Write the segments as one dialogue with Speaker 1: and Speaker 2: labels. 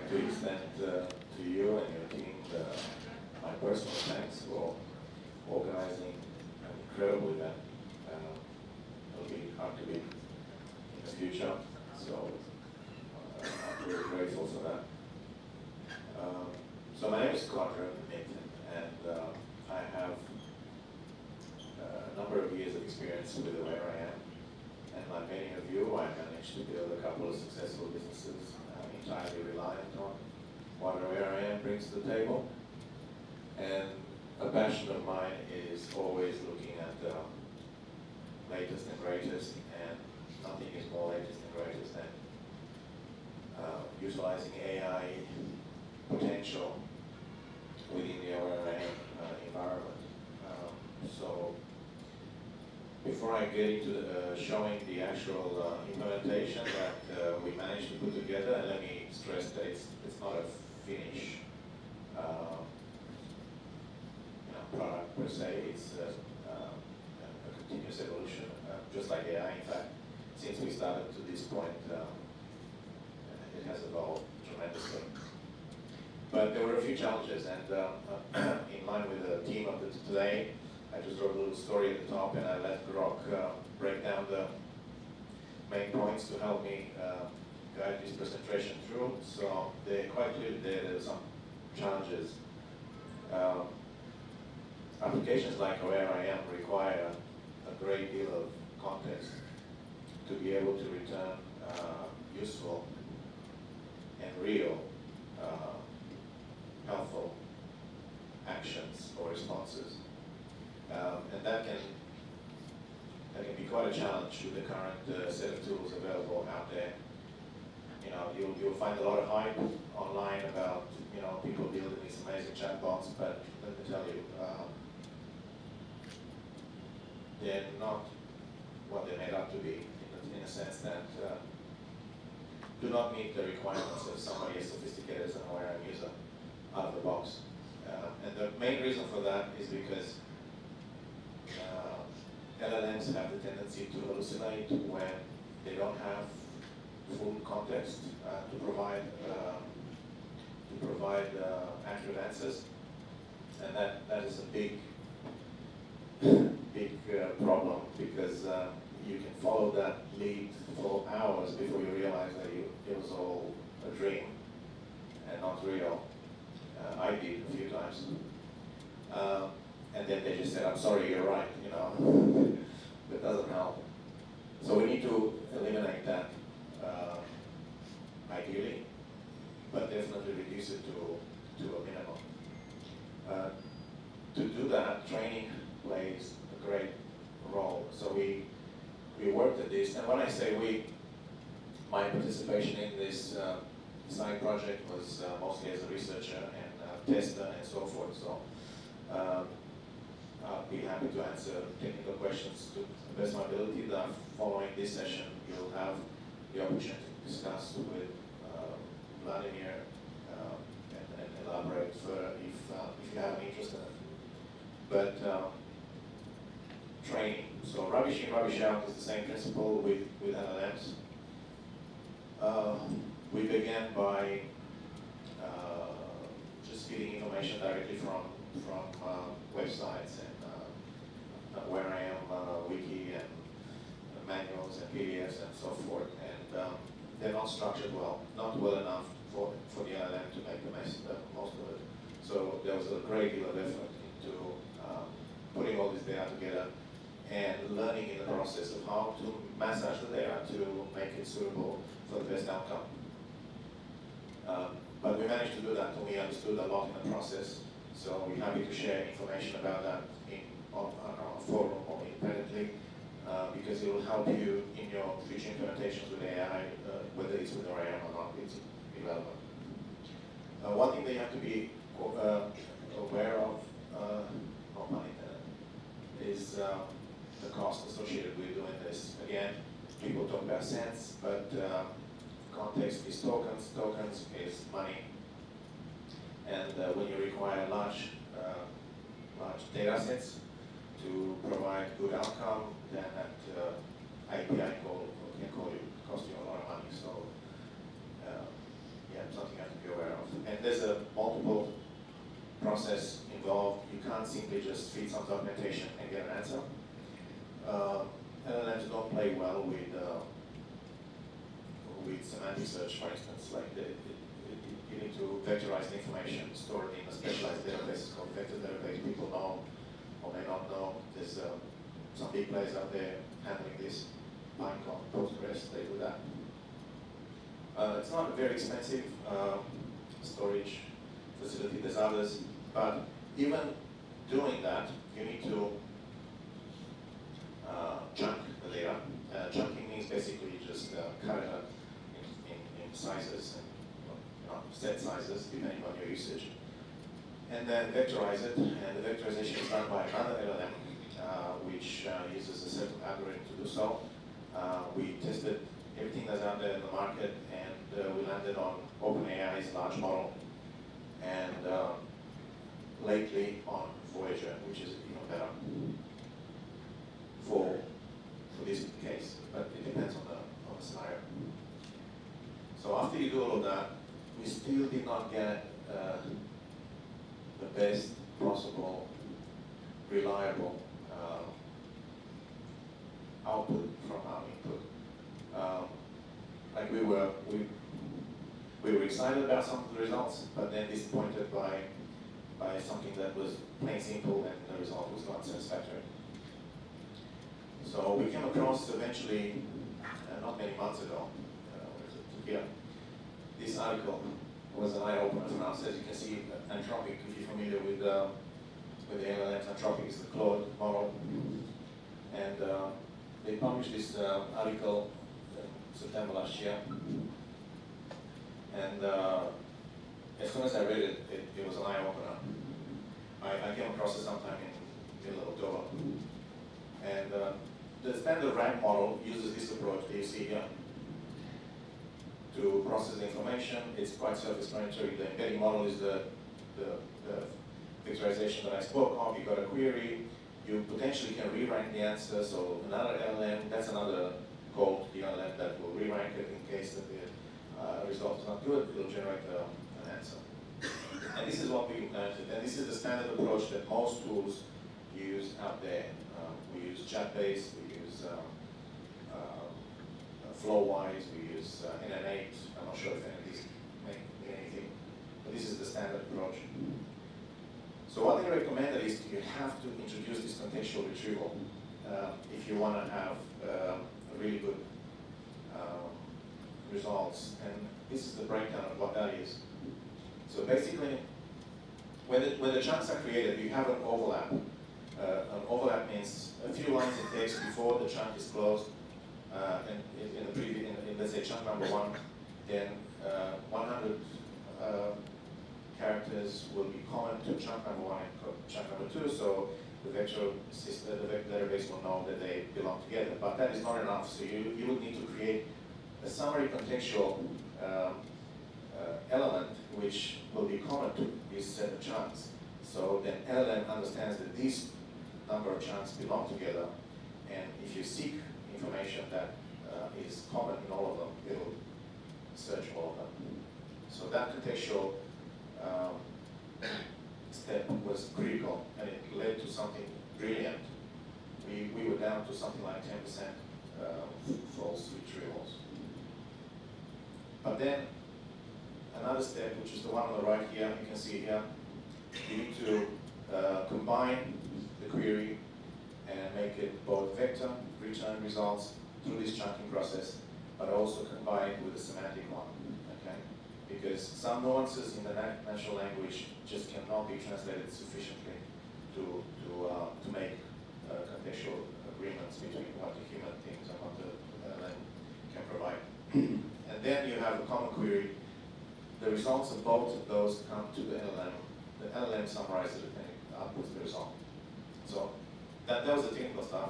Speaker 1: like to extend to you and your team my personal thanks for organizing an incredible event. It'll be hard to beat in the future, so I'm really grateful for that. So my name is Codrin, Mitin, and I have a number of years of experience with awareim. And like many of you, I managed to build a couple of successful businesses entirely reliant on what awareim brings to the table. And a passion of mine is always looking at the latest and greatest, and nothing is more latest and greatest than utilizing AI potential within the awareim environment. So before I get into showing the actual implementation that we managed to put together, and let me stress that it's not a finished product per se. It's a continuous evolution, just like AI. In fact, since we started to this point, it has evolved tremendously. But there were a few challenges, and in line with the theme of today, I just wrote a little story at the top, and I let Grok break down the main points to help me guide this presentation through. So they're quite clear there are some challenges. Applications like awareim require a great deal of context to be able to return useful and real helpful actions or responses. And that can be quite a challenge with the current set of tools available out there. You know, you'll find a lot of hype online about people building these amazing chatbots, but let me tell you, they're not what they're made up to be, in a sense that do not meet the requirements of somebody as sophisticated as an awareim user out of the box. And the main reason for that is because LLMs have the tendency to hallucinate when they don't have full context to provide accurate answers, and that is a big problem, because you can follow that lead for hours before you realize that it was all a dream and not real. I did a few times. And then they just said, I'm sorry, you're right, That doesn't help. So we need to eliminate that, ideally, but definitely reduce it to a minimum. To do that, training plays a great role. So we worked at this, and when I say we, my participation in this side project was mostly as a researcher and tester and so forth. So I'll be happy to answer technical questions to the best of my ability. Following this session, you'll have the opportunity to discuss with Vladimir and elaborate further if you have an interest in it. But training. So rubbish in, rubbish out is the same principle with LLMs. We began by just feeding information directly from websites and awareim wiki and manuals and PDFs and so forth, and they're not structured well, not well enough for the LLM to make the most of it. So there was a great deal of effort into putting all this data together and learning in the process of how to massage the data to make it suitable for the best outcome. But we managed to do that, and we understood a lot in the process. So we're happy to share information about that on our forum or independently, because it will help you in your future implementations with AI, whether it's with awareim or not, it's irrelevant. One thing that you have to be aware of, no pun intended, is the cost associated with doing this. Again, people talk about cents, but context is tokens. Tokens is money. And when you require large data sets to provide good outcome, then that API call can cost you a lot of money. So yeah, something you have to be aware there's a multiple process involved. You can't simply just feed some documentation and get an answer. LLMs don't play well with semantic search, for instance. Like you need to vectorize the information stored in a specialized database called vector database. People know or may not know. There's some big players out there handling this. Pinecone, Postgres, they do that. It's not a very expensive storage facility. There's others, but even doing that, you need to chunk the data. Chunking means basically just cut it up in sizes and set sizes depending on your usage, and then vectorize it. And the vectorization is done by another LLM, which uses a certain algorithm to do so. We tested everything that's out there in the market, and we landed on OpenAI's large model, and lately on Voyager, which is even better for this case, but it depends on the scenario. So after you do all of that, we still did not get the best possible, reliable output from our input. Like we were excited about some of the results, but then disappointed by something that was plain simple and the result was not satisfactory. So we came across eventually, not many months ago, here, this article was an eye-opener for us. As you can see, Anthropic, if you're familiar with the LLMs, Anthropic is the Claude model, and they published this article in September last year, and as soon as I read it, it was an eye-opener. I came across it sometime in middle of October, and the standard rank model uses this approach that you see here to process the information. It's quite self-explanatory. The embedding model is the vectorization that I spoke of. You got a query. You potentially can re-rank the answer. So another LLM, that's another code, the LLM that will re-rank it in case that the result is not good. It will generate an answer. And this is what we implemented. And this is the standard approach that most tools use out there. We use chat-based. We use Flowwise, we use NN8. I'm not sure if any of these make anything, but this is the standard approach. So what they recommended is you have to introduce this contextual retrieval if you want to have really good results. And this is the breakdown of what that is. So basically, when the chunks are created, you have an overlap. An overlap means a few lines of text before the chunk is closed. And in let's say chunk number 1, then 100 characters will be common to chunk number 1 and chunk number 2. So the vector system, the vector database will know that they belong together. But that is not enough. So you would need to create a summary contextual element which will be common to this set of chunks. So then LLM understands that these number of chunks belong together, and if you seek information that is common in all of them, it will search all of them. So that contextual step was critical, and it led to something brilliant. We were down to something like 10% false retrievals. But then another step, which is the one on the right here, you can see here, you need to combine the query and make it both vector, return results through this chunking process, but also combine it with a semantic one, okay? Because some nuances in the natural language just cannot be translated sufficiently to make contextual agreements between what the human thinks and what the LLM can provide. And then you have a common query. The results of both of those come to the LLM. The LLM summarizes it and it outputs the result. So that was the technical stuff.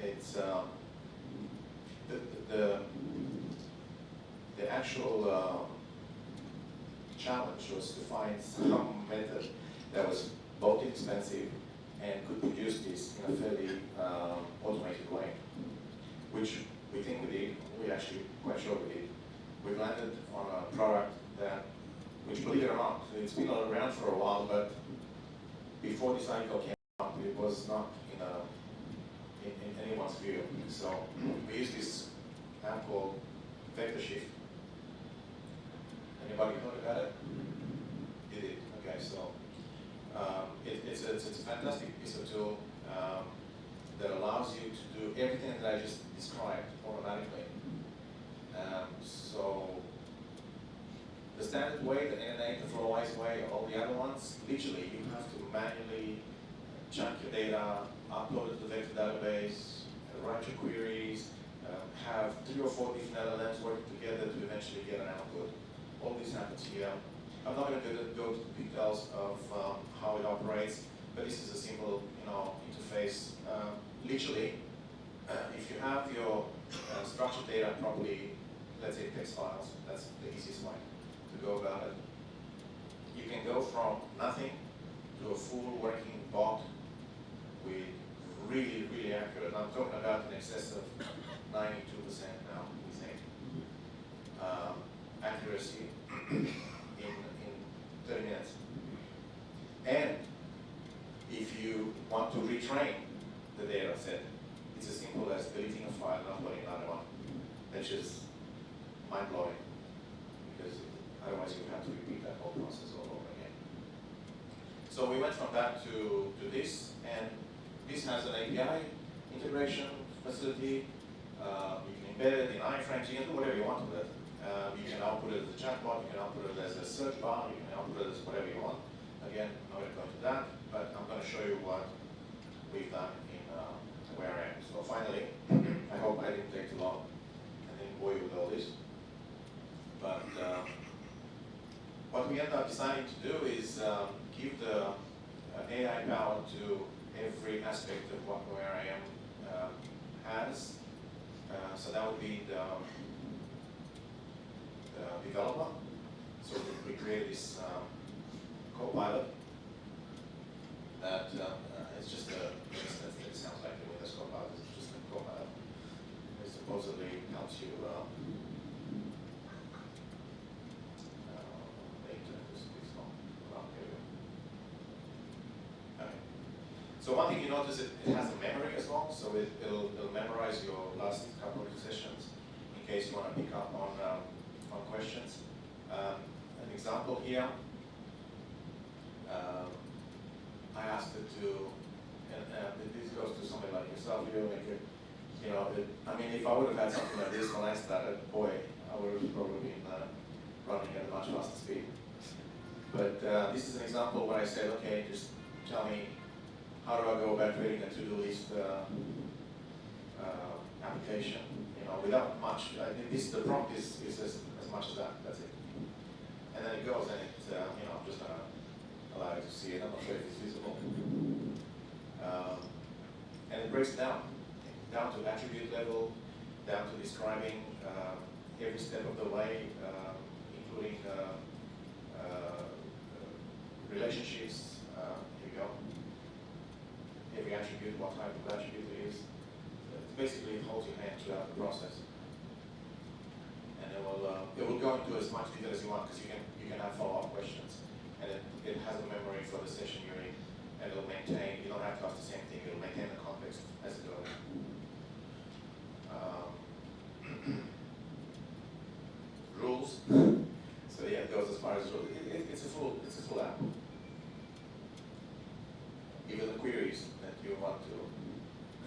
Speaker 1: It's the actual challenge was to find some method that was both inexpensive and could produce this in a fairly automated way, which we think we did. We actually quite sure we did. We landed on a product that which, believe it or not, it's been around for a while, but before this article came out, it was not in anyone's view. So we use this app called Vector Shift. Anybody heard about it? You did. Okay, so it's a fantastic piece of tool that allows you to do everything that I just described automatically. So the standard way, the NNA, the Flowwise way, all the other ones, literally you have to manually chunk your data, upload it to the vector database, write your queries, have 3 or 4 different LLMs working together to eventually get an output. All this happens here. I'm not going to go to the details of how it operates, but this is a simple, interface. Literally, if you have your structured data properly, let's say text files, that's the easiest way to go about it. You can go from nothing to a full working bot with really, really accurate. I'm talking about in excess of 92% now, we think, accuracy in 30 minutes. And if you want to retrain the data set, it's as simple as deleting a file and uploading another one, which is mind-blowing, because otherwise you have to repeat that whole process all over again. So we went from that to this, and this has an API integration facility. You can embed it in iframes, you can do whatever you want with it. You can output it as a chatbot, you can output it as a search bar, you can output it as whatever you want. Again, I'm not going to go into that, but I'm going to show you what we've done in awareim. So finally, I hope I didn't take too long and didn't bore you with all this. But what we end up deciding to do is give the AI power to every aspect of what awareim has. So that would be the developer. So we created this Copilot that it's just it sounds like the Windows Copilot. It's just a Copilot. It supposedly helps you So one thing you notice, it has a memory as well, so it'll memorize your last couple of sessions in case you want to pick up on questions. An example here, I asked it to, and this goes to somebody like yourself, I mean, if I would have had something like this when I started, boy, I would have probably been running at a much faster speed. But this is an example where I said, okay, just tell me, how do I go about creating a to-do list application? Without much. The prompt is as much as that. That's it. And then it goes, and I'm just gonna allow you to see it. I'm not sure if it's visible. And it breaks it down to attribute level, down to describing every step of the way, including relationships. Here we go. Every attribute, what type of attribute it is. Basically, it holds your hand throughout the process. And it will go into as much detail as you want, because you can have follow-up questions. And it has a memory for the session you're in, and it'll maintain, you don't have to ask the same thing, it'll maintain the context as it goes. Rules. So yeah, it goes as far as rules. It's a full app. Even the queries that you want to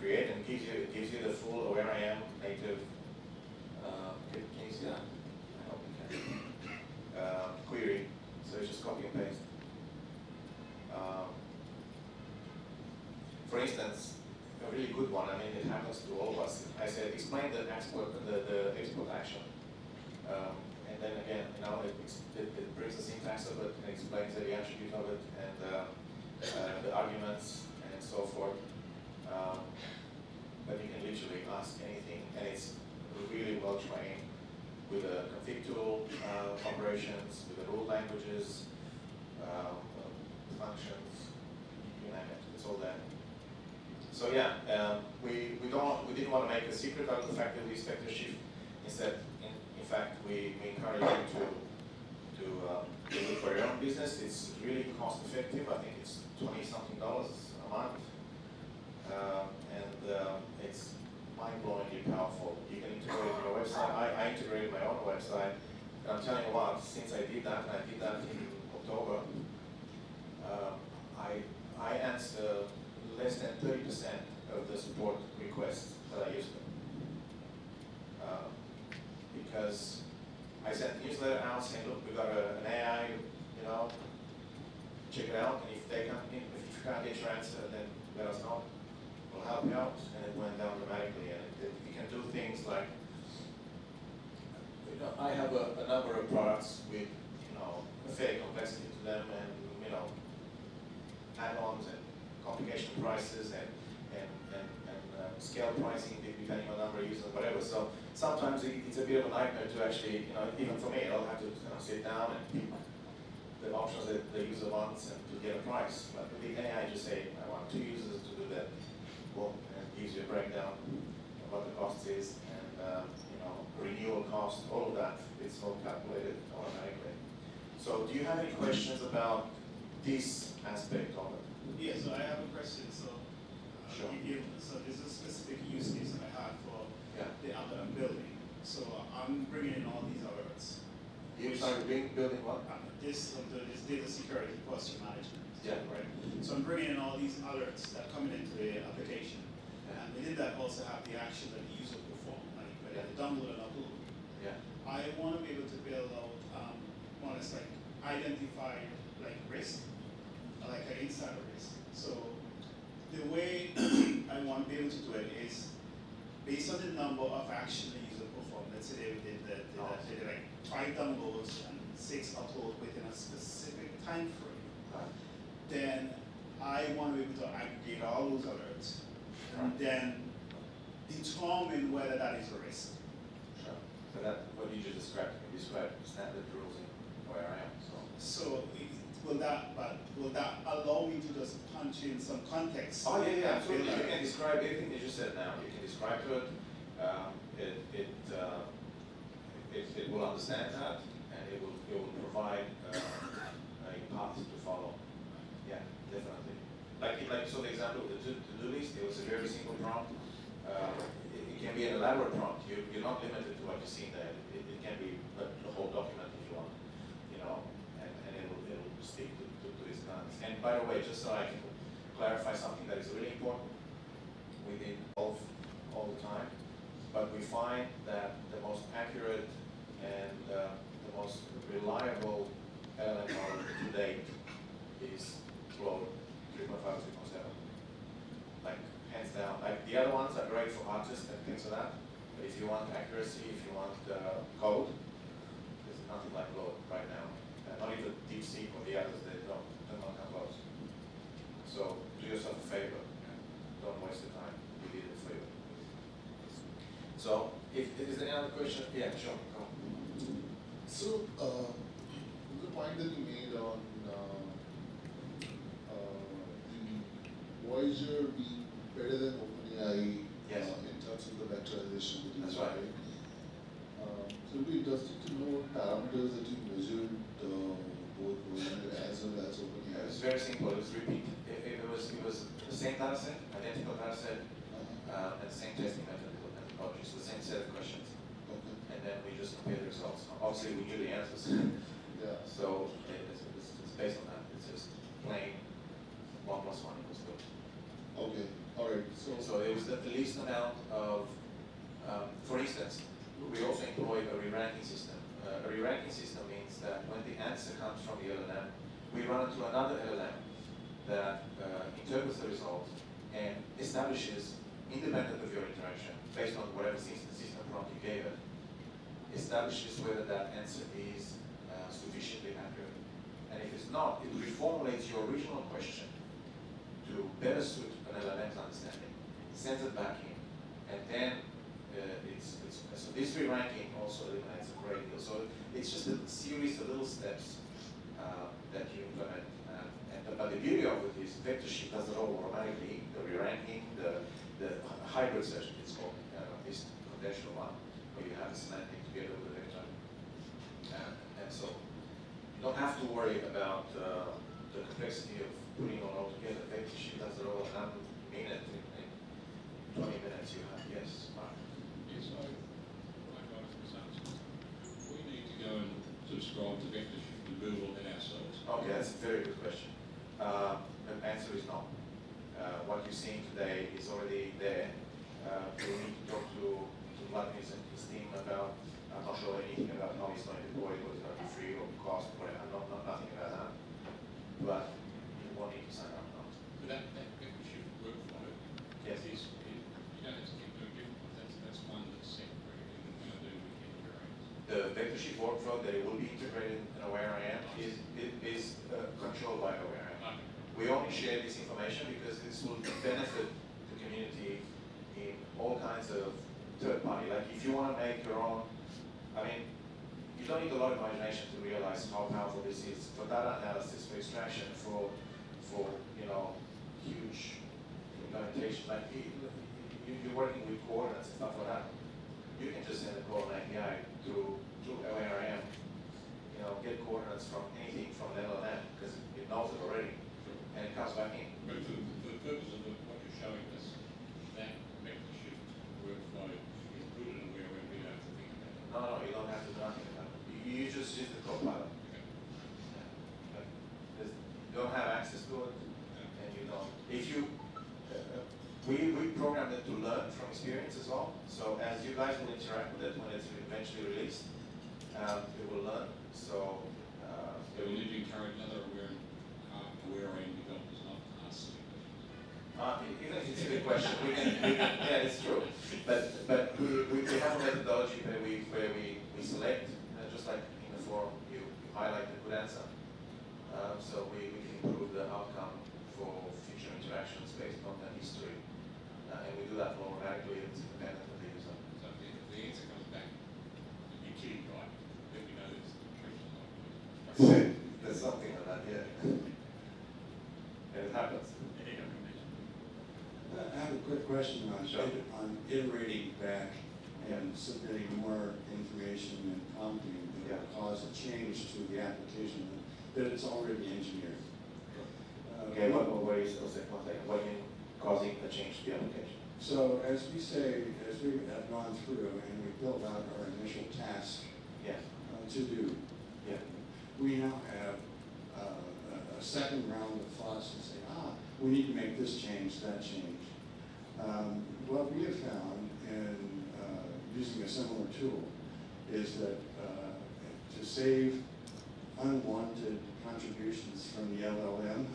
Speaker 1: create, and it gives you the full awareim native. Can you see that? I hope you can. Query. So it's just copy and paste. For instance, a really good one. I mean, it happens to all of us. I said, explain the export action, and then again, it brings the syntax of it and explains every attribute of it and the arguments and so forth. But you can literally ask anything, and it's really well trained with the config tool operations, with the rule languages, functions, you name it. It's all there. So yeah, we didn't want to make a secret out of the fact that we use vector shift. Instead, in fact, we encourage you to do business, it's really cost effective. I think it's $20-something a month. It's mind-blowingly powerful. You can integrate it in your website. I integrated my own website. And I'm telling you what, since I did that, and I did that in October, I answer less than 30% of the support requests that I used to. Because I sent a newsletter out saying, look, we got an AI, check it out, and if they come in, if you can't get your answer, then let us know. We'll help you out. And it went down dramatically. And you can do things like, I have a number of products with, a fair complexity to them, and, add-ons and complication prices and scale pricing depending on number of users and whatever. So sometimes it's a bit of a nightmare to actually, even for me, I'll have to sit down and pick the options that the user wants and to get a price. But with the AI, just say, I want 2 users to do that. Well, and it gives you a breakdown of what the cost is and renewal cost, all of that. It's all calculated automatically. So do you have any questions about this aspect of it?
Speaker 2: Yeah, so I have a question. So,
Speaker 1: Sure.
Speaker 2: So there's a specific use case that I have for
Speaker 1: Yeah.
Speaker 2: the app that I'm building. So I'm bringing in all these alerts.
Speaker 1: You started building what?
Speaker 2: This data security posture management.
Speaker 1: Yeah.
Speaker 2: Right. So I'm bringing in all these alerts that are coming into the application.
Speaker 1: Yeah.
Speaker 2: And within that also have the action that the user perform, like whether they download and upload.
Speaker 1: Yeah.
Speaker 2: I want to be able to build out one is like identify like risk, like an insider risk. So the way I want to be able to do it is based on the number of action the user performed. Let's say they did like 5 downloads and 6 uploads within a specific time frame.
Speaker 1: Right.
Speaker 2: Then I want to be able to aggregate all those alerts and then determine whether that is a risk.
Speaker 1: Sure. So that what you just described, you described standard rules in awareim.
Speaker 2: So will that allow me to just punch in some context?
Speaker 1: Oh yeah, absolutely. You can describe everything you just said now. You can describe to it. It will understand that, and it will provide a path to follow. Yeah, definitely. Like so the example of the to-do list, it was a very simple prompt. It can be an elaborate prompt. You're not limited to what you see there. It can be the whole document if you want, and it'll stick to these guns. And by the way, just so I can clarify something that is really important, we did both all the time, but we find that the most accurate and the most reliable LLM model to date is Claude 3.5, 3.7. Like, hands down. Like, the other ones are great for artists and things like that, but if you want accuracy, if you want code, there's nothing like Claude right now. Not even DeepSeek or the others, they don't come close. So, do yourself a favor. Don't waste the time. We did it for you. So, if is there any other question? Yeah, sure. Go.
Speaker 3: So, the point that you made on the Voyager being better than OpenAI
Speaker 1: Yes.
Speaker 3: in terms of the vectorization that you
Speaker 1: That's
Speaker 3: did,
Speaker 1: right.
Speaker 3: So it would be interesting to know what parameters that you measured both Voyager as well as
Speaker 1: It
Speaker 3: OpenAI.
Speaker 1: was very simple. It was repeat. It was the same data set, identical data set, and the same testing methodology, so the same set of questions.
Speaker 3: Okay.
Speaker 1: And then we just compare the results. Obviously, we knew the answers.
Speaker 3: Yeah.
Speaker 1: So it's based on that. It's just plain 1 + 1 = 2.
Speaker 3: Okay. All right.
Speaker 1: So it was the least amount of, for instance, we also employ a re-ranking system. A re-ranking system means that when the answer comes from the LLM, we run it through another LLM that interprets the result and establishes, independent of your interaction, based on whatever system prompt you gave it, establishes whether that answer is sufficiently accurate. And if it's not, it reformulates your original question to better suit an LLM's understanding, sends it back in, and then so this re-ranking also eliminates a great deal. So it's just a series of little steps that you implement. But the beauty of it is VectorSheet does it all automatically. The re-ranking, the hybrid session, it's called, this conventional one, where you have the semantic together with the vector. And so you don't have to to worry about the complexity of putting it all together. Vector sheet does it all in 1 minute, in 20 minutes you have, yes, Mark.
Speaker 4: Yes, so, like I was asking, we need to go and subscribe to vector shift and build all that ourselves.
Speaker 1: Okay, that's a very good question. The answer is no. What you're seeing today is already there. We need to talk to Vladimir and his team about, I'm not sure anything about how he's going to deploy it, whether it's going to be free or cost, whatever. I'm not nothing about that. But you won't need to sign up now.
Speaker 4: But that vector shift workflow
Speaker 1: Yes.
Speaker 4: you don't have to keep doing different ones. That's one that's set for everything we're going to do with variants.
Speaker 1: The vector sheet workflow that it will be integrated in awareim is controlled by awareim. We only share this information because this will benefit the community in all kinds of third party. Like if you want to make your own, I mean, you don't need a lot of imagination to realize how powerful this is for data analysis, for extraction, for you know, huge implementation. Like you're working with coordinates and stuff like that. You can just send a coordinate API to awareim, you know, get coordinates from anything from an LLM because it knows it already. And it comes back in.
Speaker 4: But for the purpose of what you're showing us, that vector shift workflow is good and where we don't have to think about it.
Speaker 1: No, you don't have to do anything about it. You just use the copilot.
Speaker 4: Okay.
Speaker 1: Yeah. You don't have access to it, and you don't. If you, we programmed it to learn from experience as well. So as you guys will interact with it when it's eventually released, it will learn. So
Speaker 4: So we need to encourage other awareim developers not to ask silly questions.
Speaker 1: even if it's a good question, we can yeah, it's true. But we have a methodology where we select, just like in the forum, you highlight the good answer. So we can improve the outcome for future interactions based on the history. And we do that automatically, it's independent of the user.
Speaker 4: So if the answer comes back, you clearly right, then we know there's questions like
Speaker 1: There's something like that, yeah. And it happens.
Speaker 5: I have a quick question on,
Speaker 1: Sure.
Speaker 5: on iterating back and submitting more information and prompting that will cause a change to the application that it's already engineered.
Speaker 1: Okay, what is, one second, what do you mean causing a change to the application?
Speaker 5: So as we say, as we have gone through and we built out our initial task
Speaker 1: Yeah,
Speaker 5: to do,
Speaker 1: yeah.
Speaker 5: we now have a second round of thoughts and say, we need to make this change, that change. What we have found in using a similar tool is that to save unwanted contributions from the LLM,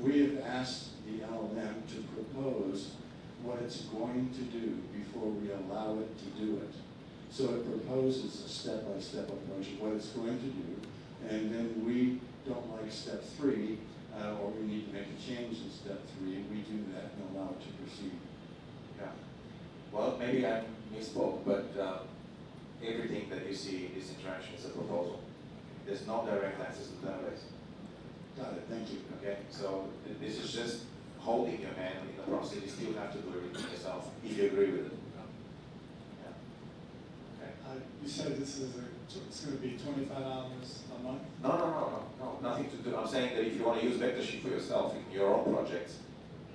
Speaker 5: we have asked the LLM to propose what it's going to do before we allow it to do it. So it proposes a step-by-step approach of what it's going to do, and then we don't like step 3, or we need to make a change in step 3, and we do that and allow it to proceed.
Speaker 1: Yeah. Well, maybe I misspoke, but everything that you see in this interaction is a proposal. There's no direct access to the database.
Speaker 5: Got it, thank you.
Speaker 1: Okay, so this is just holding your hand in the process. You still have to do everything yourself if you agree with it. Yeah. Okay.
Speaker 6: You said this is it's going to be $25 a month?
Speaker 1: No, nothing to do. I'm saying that if you want to use VectorSheet for yourself in your own projects,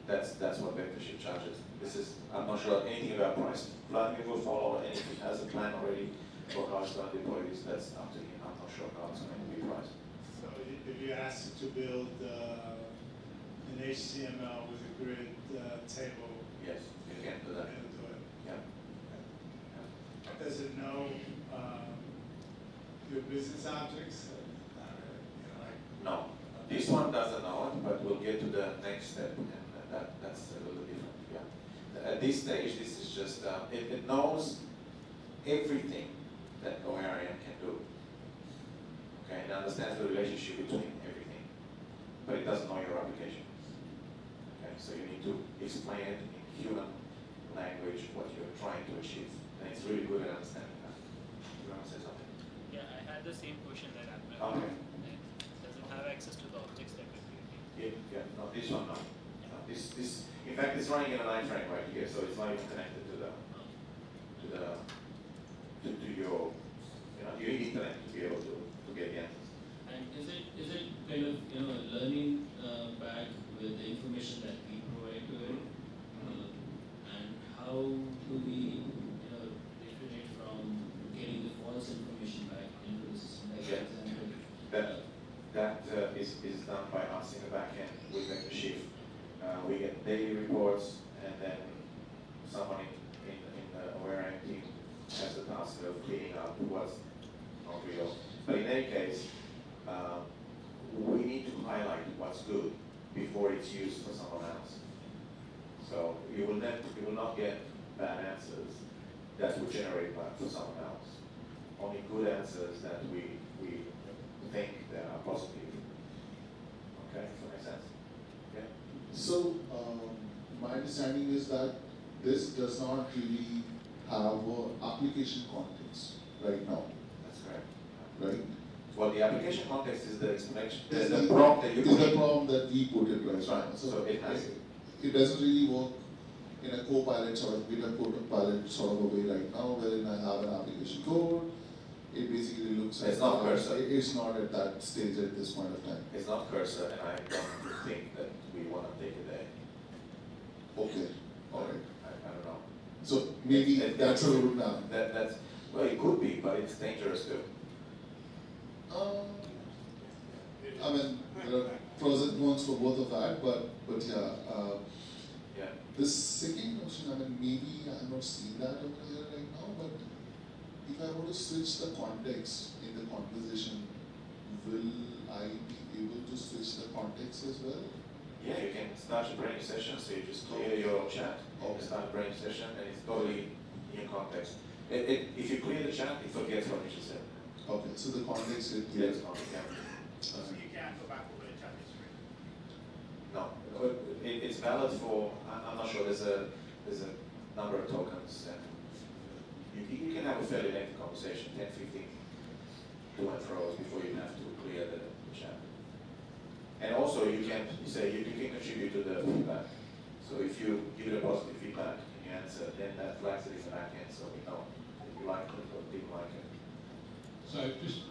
Speaker 1: that's what VectorSheet charges. This is, I'm not sure anything about price. Vladimir will follow, and if he has a plan already for how it's going to deploy this, that's up to him. I'm not sure how it's going to be priced.
Speaker 2: So if you asked to build an HTML with a grid table,
Speaker 1: Yes, you can do that.
Speaker 2: it'll do it.
Speaker 1: Yeah.
Speaker 2: Does it know your business objects? Not really, like.
Speaker 1: No, this one doesn't know it, but we'll get to the next step, and that's a little different. Yeah. At this stage, this is just it knows everything that awareim can do. Okay, it understands the relationship between everything, but it doesn't know your application. Okay, so you need to explain it in human language what you're trying to achieve, and it's really good at understanding that. You want to say something?
Speaker 7: Yeah, I had the same question that happened.
Speaker 1: Okay.
Speaker 7: Does it have access to the objects that we're creating?
Speaker 1: Yeah, no, this one, no. No, this, in fact, it's running in an iframe right here, so it's not even connected to your, you need internet to be able to get the answers.
Speaker 8: information that we provide to it, and how do we, differentiate from getting the false information back into the system? Like,
Speaker 1: Yeah.
Speaker 8: for example,
Speaker 1: That is done by us in the back end with the shift. We get daily reports, and then someone in the awareim team has the task of cleaning up what's not real. But in any case, we need to highlight what's good before it's used for someone else. So you will not get bad answers that will generate bad for someone else. Only good answers that we think that are positive. Okay, does that make sense? Yeah.
Speaker 3: So, my understanding is that this does not really have application context right now,
Speaker 1: That's correct.
Speaker 3: right?
Speaker 1: Well, the application context is the explanation,
Speaker 3: Is
Speaker 1: the prompt that you
Speaker 3: is
Speaker 1: put
Speaker 3: the
Speaker 1: in.
Speaker 3: problem that we put it right
Speaker 1: That's
Speaker 3: now.
Speaker 1: right. So it has it.
Speaker 3: It doesn't really work in a co-pilot sort of beta co-pilot sort of a way right now, wherein I have an application code. It basically looks
Speaker 1: It's
Speaker 3: at
Speaker 1: not cursor.
Speaker 3: It's not at that stage at this point of time.
Speaker 1: It's not cursor, and I don't think that we want to take it there.
Speaker 3: Okay, all right.
Speaker 1: I don't know.
Speaker 3: So maybe that's a route now.
Speaker 1: That's well, it could be, but it's dangerous too.
Speaker 3: I mean, there are pros and cons for both of that, but yeah.
Speaker 1: Yeah.
Speaker 3: The second notion, I mean, maybe I'm not seeing that over here right now, but if I were to switch the context in the conversation, will I be able to switch the context as well?
Speaker 1: Yeah, you can start a brand new session, so you just clear your chat,
Speaker 3: Okay.
Speaker 1: start a brand new session, and it's totally in context. If you clear the chat, it forgets what you just said.
Speaker 3: Okay, so the context is
Speaker 1: Yeah,
Speaker 3: clear.
Speaker 1: it's context.
Speaker 2: So you can't go back over the chat history.
Speaker 1: No, it's valid for. I'm not sure. There's a number of tokens, and you can have a fairly lengthy conversation, 10, 15 to and fro's before you have to clear the chat. And also, you can contribute to the feedback. So if you give it a positive feedback and you answer, then that flags it in the back end, so we know if you like it or didn't like it.
Speaker 4: So just,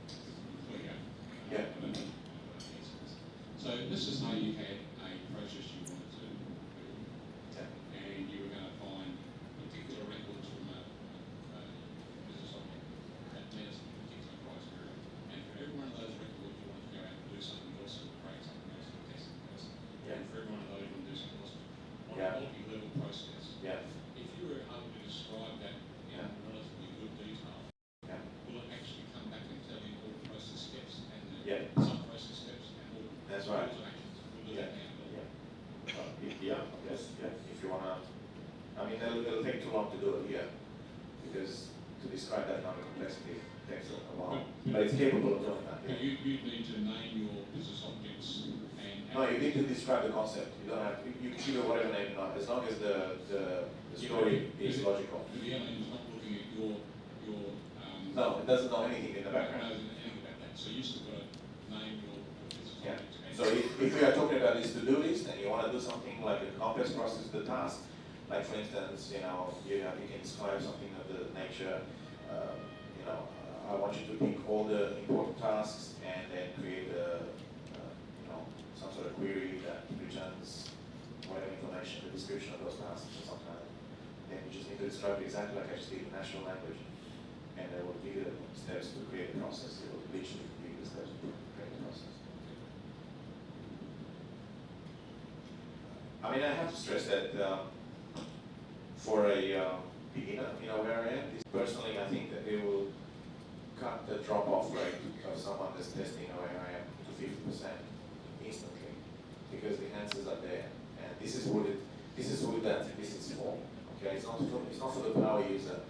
Speaker 4: before you go.
Speaker 1: Yeah.
Speaker 4: So let's just say you had a process you wanted to build,
Speaker 1: Yeah.
Speaker 4: and you were going to find particular records from a business object that met a particular criteria. And for every one of those records, you wanted to go out and do something else and create something else and test something else.
Speaker 1: Yeah.
Speaker 4: And for every one of those, you want to do something else on
Speaker 1: Yeah.
Speaker 4: a multi-level process.
Speaker 1: Yeah.
Speaker 4: If you were able to describe that in
Speaker 1: Yeah.
Speaker 4: relatively good detail,
Speaker 1: Yeah.
Speaker 4: will it actually come back and tell you all the process steps and the
Speaker 1: Yeah.
Speaker 4: sub-process steps and all the
Speaker 1: That's right.
Speaker 4: rules of actions? Will do
Speaker 1: Yeah.
Speaker 4: that now.
Speaker 1: Yeah. Yeah. Yes. Yeah. If you wanna, I mean, it'll take too long to do it here, because to describe that kind of complexity takes a while. But it's capable of doing that.
Speaker 4: But
Speaker 1: Yeah.
Speaker 4: you need to name your business objects and.
Speaker 1: No, you need to describe the concept. You don't have. You can give it whatever name you want, as long as the story is logical.
Speaker 4: The airline is not looking at your
Speaker 1: No, it doesn't know anything in the background.
Speaker 4: knows anything about that, so you still got to name your business
Speaker 1: Yeah.
Speaker 4: objects. And-
Speaker 1: So if we are talking about this to-do list and you want to do something like a complex process, the task, like for instance, you can describe something of the nature, I want you to pick all the important tasks and then create some sort of query that returns whatever information, the description of those tasks or something. Then you just need to describe it exactly like I just did in natural language, and it will give you the steps to create a process. It will literally give you the steps to create a process. I mean, I have to stress that for a beginner in awareim, personally, I think that it will cut the drop-off rate of someone that's testing awareim to 50% instantly, because the answers are there, and this is what that this is for. Okay, it's not for the power user.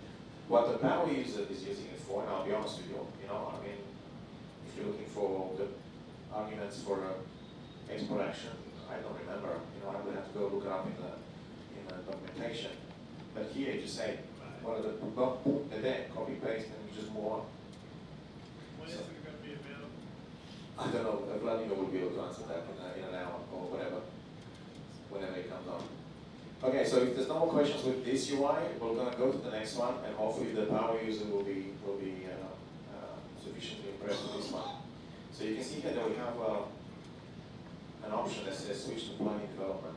Speaker 1: What the power user is using it for, and I'll be honest with you, I mean, if you're looking for the arguments for export action, I don't remember. I would have to go look it up in the documentation. But here you just say, what are and then copy paste, and you just move on.
Speaker 2: When is it going to be available?
Speaker 1: I don't know. Vladimir will be able to answer that in an hour or whatever, whenever it comes on. Okay, so if there's no more questions with this UI, we're going to go to the next one, and hopefully the power user will be sufficiently impressed with this one. So you can see here that we have an option that says switch to plugin development.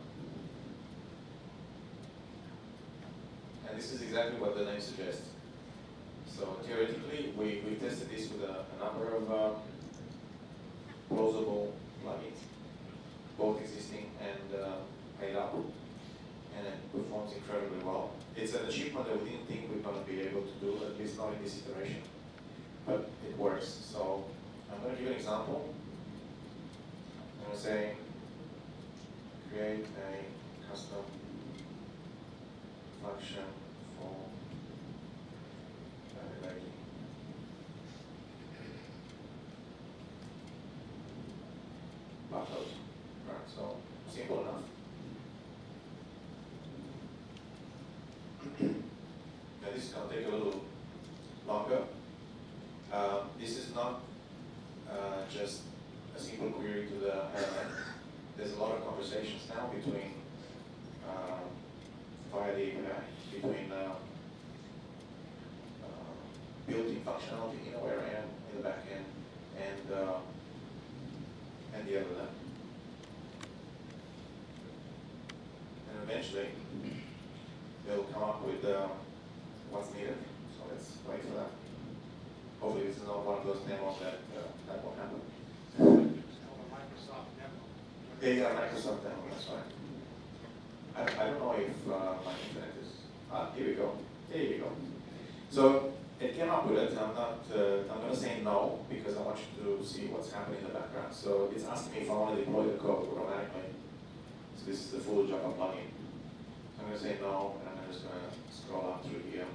Speaker 1: And this is exactly what the name suggests. So theoretically, we tested this with a number of plausible plugins, both existing and paid up, and it performs incredibly well. It's an achievement that we didn't think we were going to be able to do, at least not in this iteration, but it works. So I'm going to give you an example. I'm going to say, create a custom function for lighting. Barcode. Right, so simple enough. Now this is going to take a little longer. This is not just a simple query to the LLM. There's a lot of conversations now between via the API between built-in functionality in awareim in the backend and the LLM. And eventually they'll come up with what's needed. So let's wait for that. Hopefully this is not one of those demos that won't happen.
Speaker 6: Microsoft demo.
Speaker 1: Yeah, Microsoft demo, that's right. I don't know if my internet is, here we go, there you go. So it came up with it. I'm going to say no because I want you to see what's happening in the background. So it's asking me if I want to deploy the code automatically. So this is the full Java plugin. I'm going to say no, and I'm just going to scroll up through here. And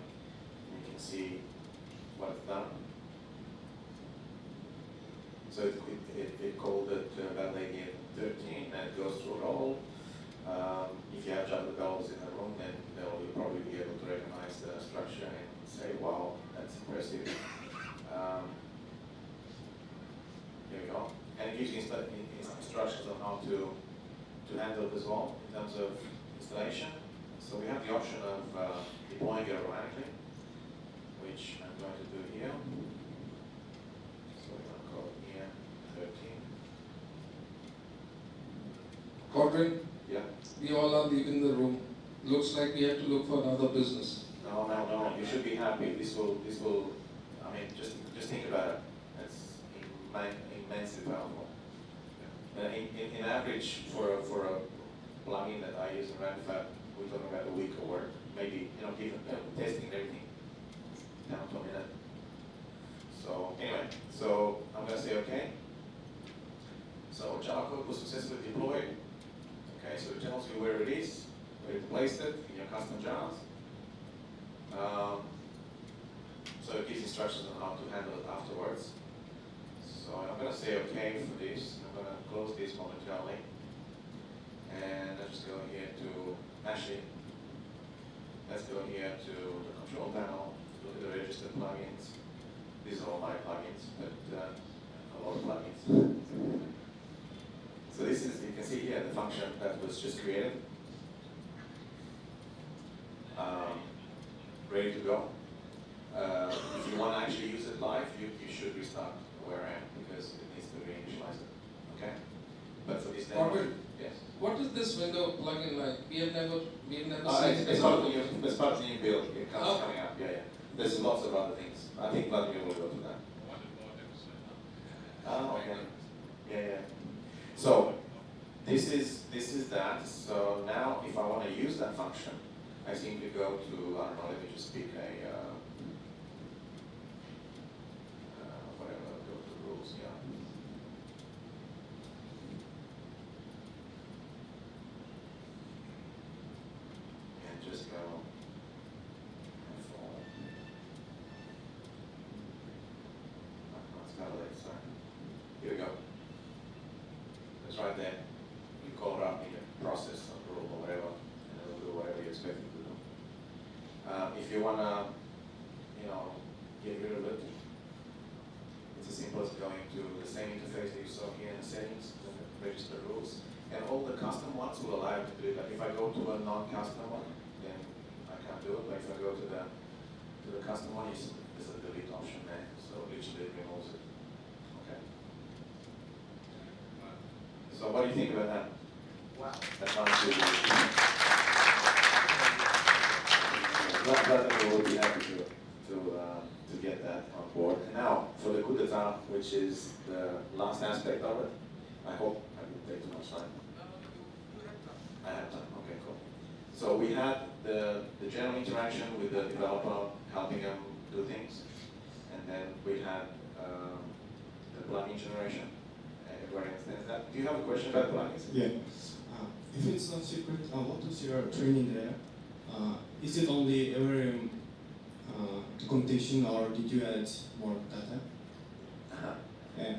Speaker 1: you can see what it's done. So it called it validating 13, and it goes through it all. If you have Java developers in the room, then they'll probably be able to recognize the structure and say, wow, that's impressive. Here we go. And it gives you instructions on how to handle it as well in terms of installation. So we have the option of deploying it automatically, which I'm going to do here. So we're going to call it here 13.
Speaker 9: Codrin,
Speaker 1: Yeah.
Speaker 9: we all are leaving the room. Looks like we have to look for another business.
Speaker 1: No. You should be happy. This will. I mean, just think about it. It's immensely powerful. In average, for a plugin that I use in Redfab, we're talking about a week of work, maybe even testing everything down to a minute. So anyway, so I'm gonna say okay. So Java code was successfully deployed. Okay, so it tells you where it is, where you placed it in your custom Javas. So it gives instructions on how to handle it afterwards. So I'm going to say OK for this. I'm going to close this momentarily. And let's just go here to, actually, let's go here to the control panel, look at the registered plugins. These are all my plugins, but a lot of plugins. So this is, you can see here, the function that was just created. Ready to go. If you want to actually use it live, you should restart awareim because it needs to reinitialize it. Okay? But for this demo, yes.
Speaker 9: What is this window plugin like? We have never seen
Speaker 1: It's part of the new build. It comes
Speaker 9: Oh.
Speaker 1: coming up. Yeah. There's lots of other things. I think Vladimir will go to that. Okay. Yeah. So this is that. So now, if I want to use that function, I simply go to, I don't know, let me just pick a, whatever, go to rules, yeah. And just go, it's validate, sorry. Here we go. It's right there. You call it up in your process or rule or whatever, and it'll do whatever you expect it to do. If you want to, get rid of it, it's as simple as going to the same interface that you saw here in the settings, register rules, and all the custom ones will allow you to do it. Like if I go to a non-custom one, then I can't do it. But if I go to the custom one, there's a delete option there, so literally it removes it. Okay. So what do you think about that?
Speaker 7: Wow.
Speaker 1: That sounds good. Glad that we will be happy to get that on board. And now, for the coup d'etat, which is the last aspect of it, I hope I didn't take too much time. I have time, okay, cool. So we had the general interaction with the developer, helping them do things. And then we had the plugin generation. Everybody understands that? Do you have a question about plugins?
Speaker 10: Yeah. If it's not secret, what is your training there? Is it only awareim documentation, or did you add more data? Yeah.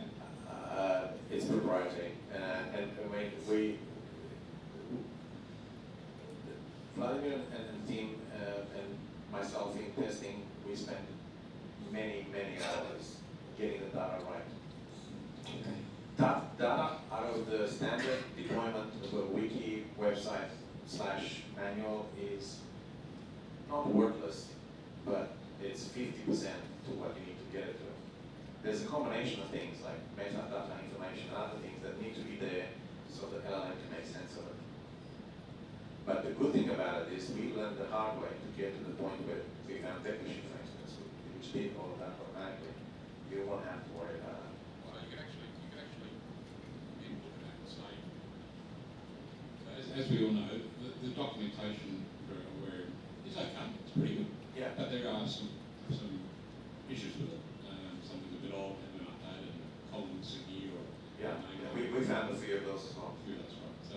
Speaker 1: It's proprietary, and we Vladimir and the team and myself in testing, we spent many hours getting the data right.
Speaker 10: Okay.
Speaker 1: Data out of the standard deployment of a wiki website / manual is not worthless, but it's 50% to what you need to get it to. There's a combination of things like metadata information and other things that need to be there so the LLM can make sense of it. But the good thing about it is we learned the hard way to get to the point where we found vector sheet, for instance, which did all of that automatically. You won't have to worry about it.
Speaker 4: Well, you can actually input that and say, as we all know, the documentation for awareim is okay, it's pretty good.
Speaker 1: Yeah.
Speaker 4: But there are some issues with it. Something's a bit old, haven't been updated, and columns are here, or
Speaker 1: Yeah, we found a few of those as well.
Speaker 4: that's right. So,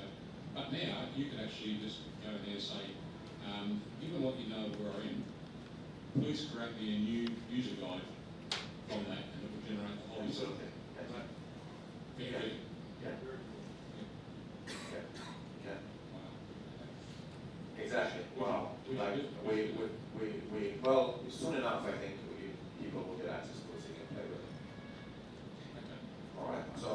Speaker 4: but now you can actually just go in there and say, given what you know of where I'm in, please create me a new user guide from that, and it will generate the whole user.
Speaker 1: Absolutely. Yes.
Speaker 4: Very
Speaker 1: Yeah.
Speaker 4: good.
Speaker 1: Yeah. Yeah. Yeah.
Speaker 4: Wow.
Speaker 1: Exactly. Wow.
Speaker 4: Which
Speaker 1: Like
Speaker 4: is
Speaker 1: we well, soon enough I think people will get access to it so you can play with it.
Speaker 4: Okay.
Speaker 1: All right. So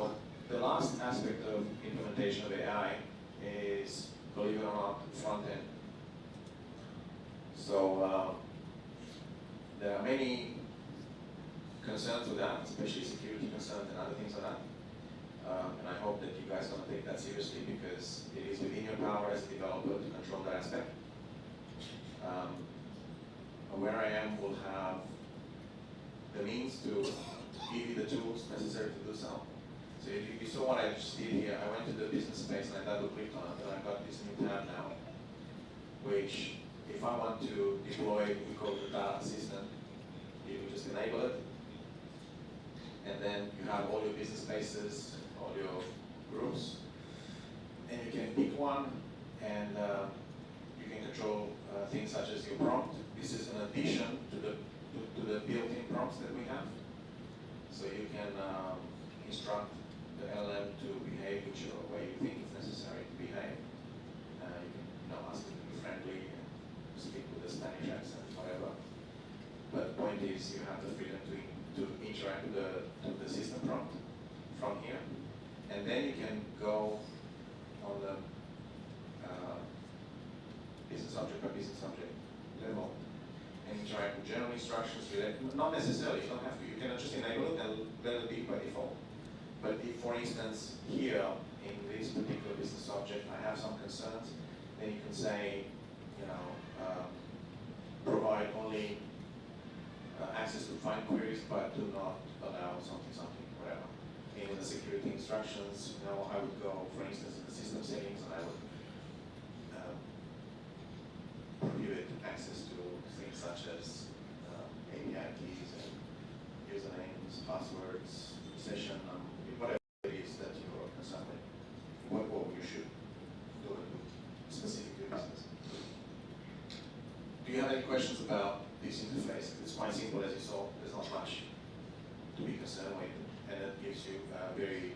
Speaker 1: the last aspect of implementation of AI is, believe it or not, front end. So there are many concerns with that, especially security concerns and other things like that. And I hope that you guys are going to take that seriously because it is within your power as a developer to control that aspect. awareim will have the means to give you the tools necessary to do so. So you saw what I just did here. I went to the business space and I double-clicked on it, and I got this new tab now, which if I want to deploy, we call the data assistant, you just enable it, and then you have all your business spaces, all your groups, and you can pick one, and you can control things such as your prompt. This is an addition to the built-in prompts that we have. So you can instruct the LLM to behave whichever way you think it's necessary to behave. You can ask it to be friendly and speak with the Spanish accent, whatever. But the point is you have the freedom to interact with the system prompt from here. And then you can go on the business object by business object level and interact with general instructions related. Not necessarily, you don't have to. You can just enable it and let it be by default. But if, for instance, here in this particular business object, I have some concerns, then you can say, provide only access to find queries, but do not allow something, whatever. In the security instructions, I would go, for instance, in the system settings, and I would prohibit access to things such as API keys and usernames, passwords, session, whatever it is that you're concerned with. What you should do it specific to your business. Do you have any questions about this interface? It's quite simple, as you saw. There's not much to be concerned with, and it gives you a very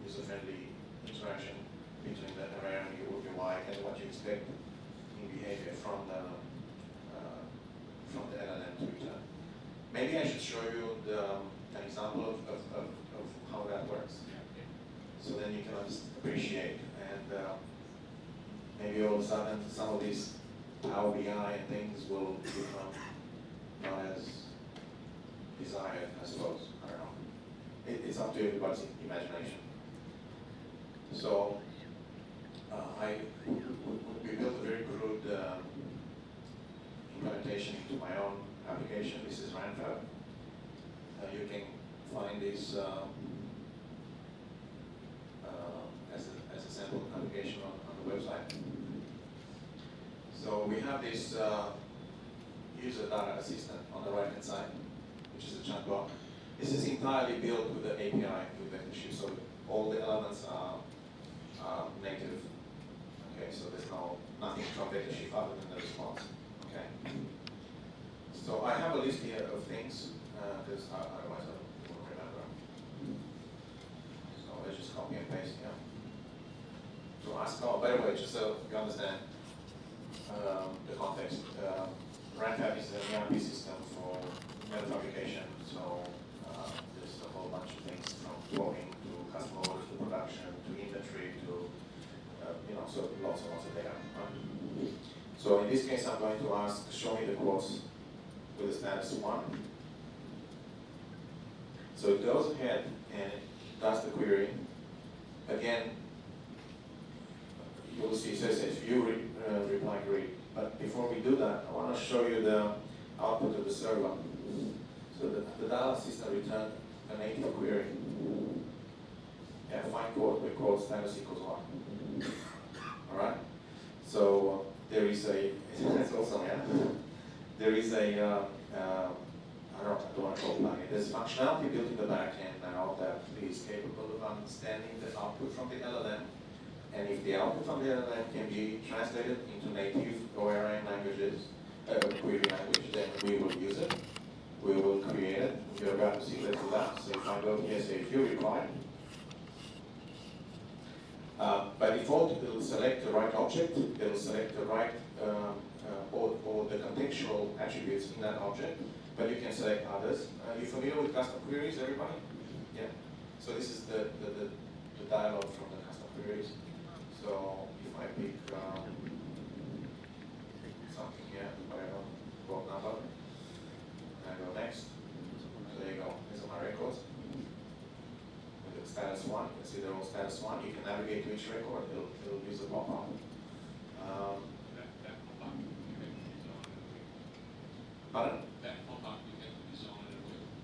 Speaker 1: user-friendly interaction between the awareim UI and what you expect in behavior from the LLM to return. Maybe I should show you an example of how that works, so then you can appreciate, and maybe all of a sudden some of these Power BI and things will become not as desired, I suppose. I don't know. It's up to everybody's imagination. So we built a very crude implementation into my own application. This is RANFAB. You can find this as a sample application on the website. So we have this user data assistant on the right hand side, which is a chatbot. This is entirely built with the API with VectorShift, so all the elements are native. Okay, so there's nothing from VectorShift other than the response. Okay. So I have a list here of things, because otherwise I won't remember. So let's just copy and paste here. To ask, oh, by the way, just so you understand the context, RANFAB is an ERP system for metal fabrication, so there's a whole bunch of things from quoting to customer orders to production to inventory to, so lots and lots of data. Right? So in this case, I'm going to ask, show me the quotes with the status 1. So it goes ahead and it does the query. Again, you will see it says if you reply read. But before we do that, I want to show you the output of the server. So the data system returned a native query. Yeah, find quote with quote status equals 1. All right. So there is a. That's awesome, yeah. There is a. I don't want to call it plugin. There's functionality built in the backend now that is capable of understanding the output from the LLM. And if the output from the LLM can be translated into native awareim languages, query language, then we will use it. We will create it. We're about to see let's do that. So if I go here, say if you reply, by default, it will select the right object. It will select the right or the contextual attributes in that object. But you can select others. Are you familiar with custom queries, everybody? Yeah. So this is the dialog from the custom queries. So if I pick something here, whatever, quote number, and I go next. So there you go. These are my records. With the status 1, you can see they're all status 1. You can navigate to each record. It'll use a pop-up. Pardon?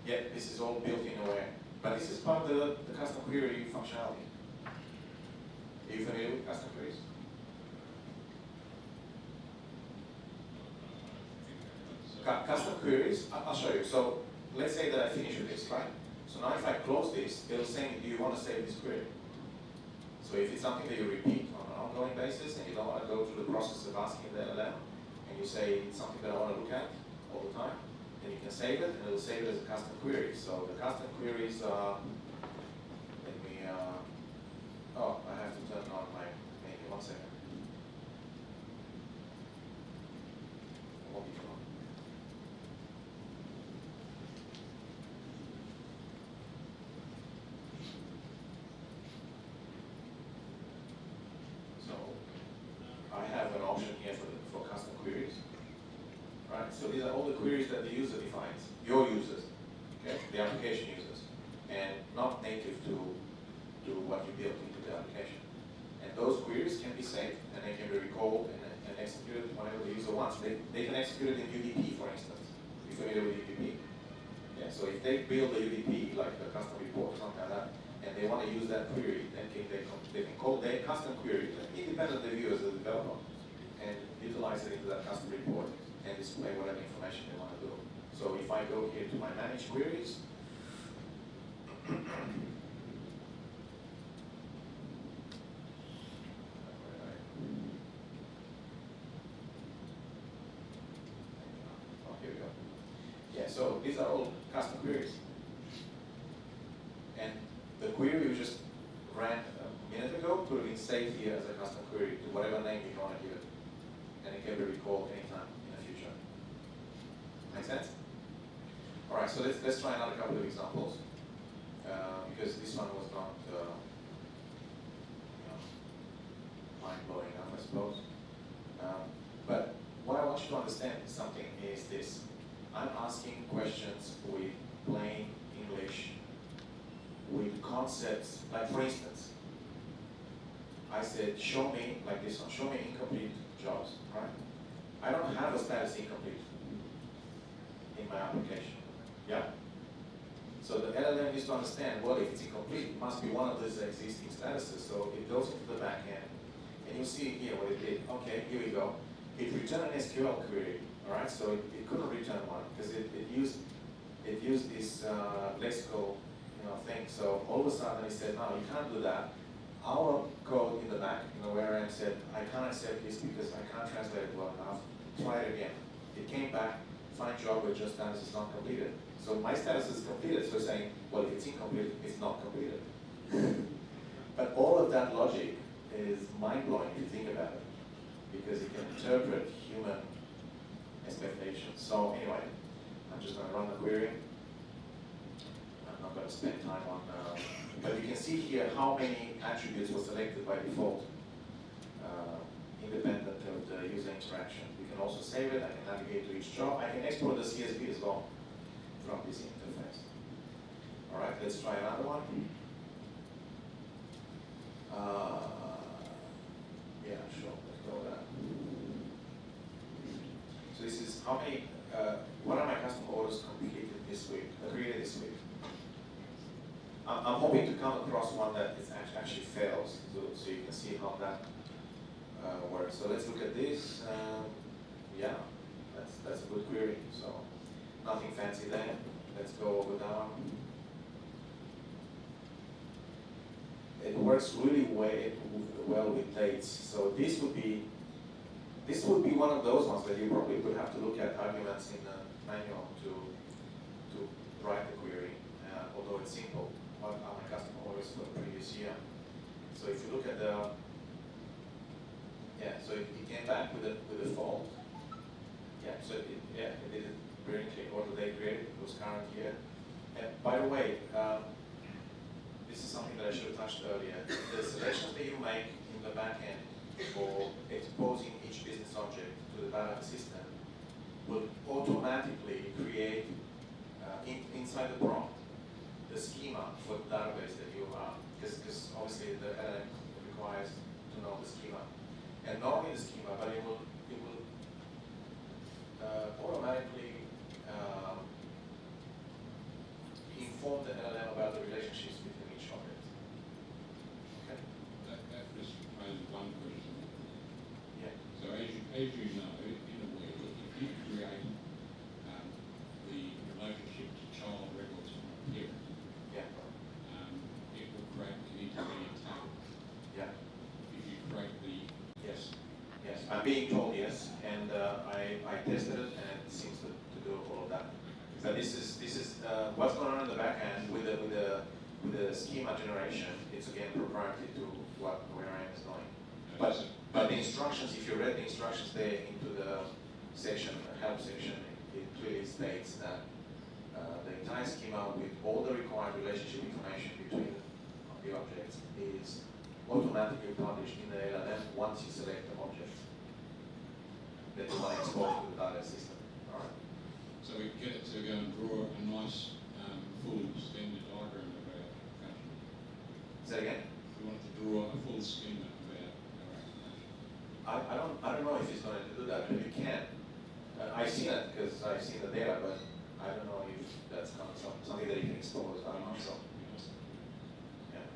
Speaker 1: Yeah, this is all built in aware. But this is part of the custom query functionality. Are you familiar with custom queries? Custom queries, I'll show you. So let's say that I finish with this, right? So now if I close this, it'll say, do you want to save this query? So if it's something that you repeat on an ongoing basis and you don't want to go through the process of asking the LLM, and you say it's something that I want to look at all the time, then you can save it, and it'll save it as a custom query. So the custom queries are, I have to turn on my, maybe 1 second. It won't be too long. So I have an option here for custom queries. Right? So these are all the queries that the user defines, your users, okay? The application users, and not native to what you built into the application. And those queries can be saved, and they can be recalled and executed whenever the user wants. They can execute it in UDP, for instance. You're familiar with UDP? Yeah, so if they build a UDP, like a custom report or something like that, and they want to use that query, then they can call their custom query, independent of you as a developer, and utilize it into that custom report and display whatever information they want to do. So if I go here to my manage queries, here we go. Yeah, so these are all custom queries. And the query we just ran a minute ago could have been saved here as a custom query to whatever name you want to give it. And it can be recalled anytime in the future. Make sense? All right, so let's try another couple of examples. Because this one was not mind-blowing enough, I suppose. But what I want you to understand something is this. I'm asking questions with plain English, with concepts, like for instance, I said, show me, like this one, show me incomplete jobs, right? I don't have a status incomplete in my application, yeah? So the LLM needs to understand, well, if it's incomplete, it must be one of those existing statuses. So it goes into the back end, and you see here what it did. Okay, here we go. It returned an SQL query, all right? So it couldn't return one because it used this lexical, thing. So all of a sudden it said, no, you can't do that. Our code in the back, AwareIM said, I can't accept this because I can't translate it well enough. Try it again. It came back, find job where just status is not completed. So my status is completed, so it's saying, well, if it's incomplete, it's not completed. But all of that logic is mind-blowing if you think about it, because it can interpret human expectations. So anyway, I'm just going to run the query. I'm not going to spend time on, but you can see here how many attributes were selected by default, independent of the user interaction. You can also save it. I can navigate to each job. I can export the CSV as well from this interface. All right, let's try another one. Yeah, sure, let's go with that. So this is how many, what are my custom orders completed this week, created this week? I'm hoping to come across one that is actually fails, so you can see how that works. So let's look at this. Yeah, that's a good query. So nothing fancy there. Let's go down. It works really well with dates. So this would be one of those ones that you probably would have to look at arguments in the manual to write the query. Although it's simple, what are my customer orders for the previous year? So if you look at the so it came back with a fault. Yeah, so it did it brilliantly. What did they create? It was current year. And by the way, this is something that I should have touched earlier. The selections that you make in the back end for exposing each business object to the data system will automatically create inside the prompt the schema for the database that you are, because obviously the LLM requires to know the schema. And not only the schema, but it will automatically inform the LLM about the relationships between each object. Okay?
Speaker 4: That just raises one question.
Speaker 1: Yeah.
Speaker 4: So as you know, in a way, if you create the relationship to child records from a parent, it will create an intermediate table.
Speaker 1: Yeah.
Speaker 4: If you create the
Speaker 1: Yes, I'm being told yes, and I tested it, and it seems to do all of that. But this is what's going on in the back end with the schema generation. It's again proprietary to what AwareIM is doing. But the instructions, if you read the instructions there into the section, the help section, it clearly states that the entire schema with all the required relationship information between the objects is automatically published in the LLM once you select the object that you want to export to the data system. All right.
Speaker 4: So we get it to go and draw a nice full schema diagram of our application.
Speaker 1: Say it again?
Speaker 4: We want it to draw a full schema of our application.
Speaker 1: I don't know if it's going to do that, but you can. I've seen it because I've seen the data, but I don't know if that's something that you can expose. I don't know. So. Yeah.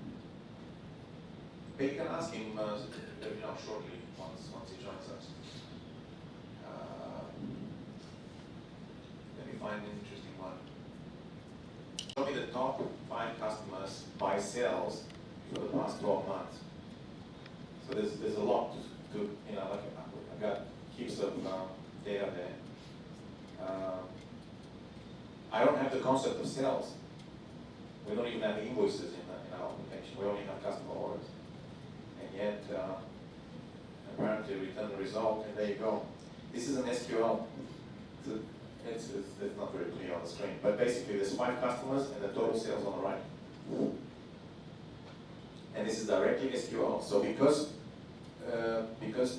Speaker 1: But you can ask him shortly once he joins us. Let me find an interesting one. Show me the top 5 customers by sales for the past 12 months. So there's a lot to like I've got heaps of data there. I don't have the concept of sales. We don't even have invoices in our application. We only have customer orders. And yet, apparently return the result, and there you go. This is an SQL. So it's not very clear on the screen, but basically there's 5 customers and the total sales on the right. And this is directly SQL. So because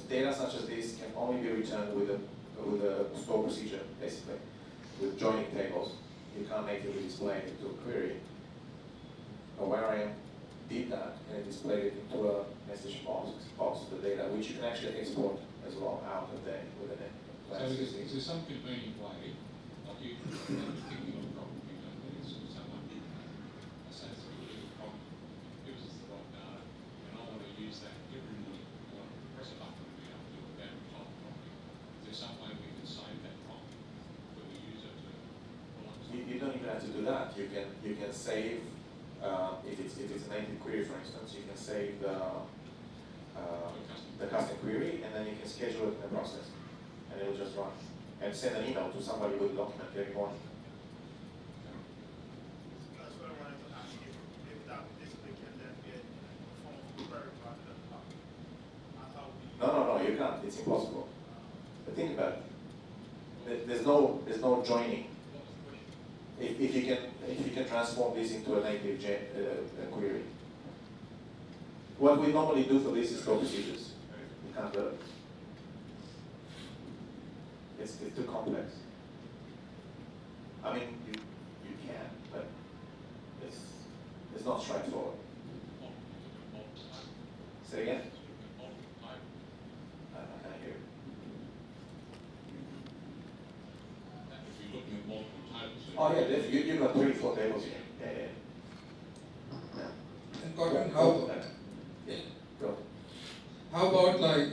Speaker 1: data such as this can only be returned with a store procedure, basically, with joining tables, you can't natively display it to a query. AwareIM did that and it displayed it into a message box of the data, which you can actually export as well out of there with an
Speaker 4: Is there some convenient way, like you thinking of a problem, you know, that is someone, I say it's a really problem, gives us the right data, and I want to use that every morning, I want to press a button and be able to do it that type of property. Is there some way we can save that prompt, where we use it to,
Speaker 1: you don't even have to do that. You can save if it's a native query, for instance, you can save the custom query, and then you can schedule it in the process, and it will just run. And send an email to somebody with a document every morning.
Speaker 2: That's what I wanted to ask you, if that basically can then be a form of query rather than how we.
Speaker 1: No, you can't. It's impossible. But think about it. There's no joining. If you can transform this into a native query. What we normally do for this is store procedures. You can't do it. It's too complex. I mean, you can, but it's not straightforward. Say again? I can't hear.
Speaker 4: if you're looking at multiple tables.
Speaker 1: Oh yeah, you've got 3 or 4 tables here. Yeah.
Speaker 9: And Codrin, how
Speaker 1: Go.
Speaker 9: about like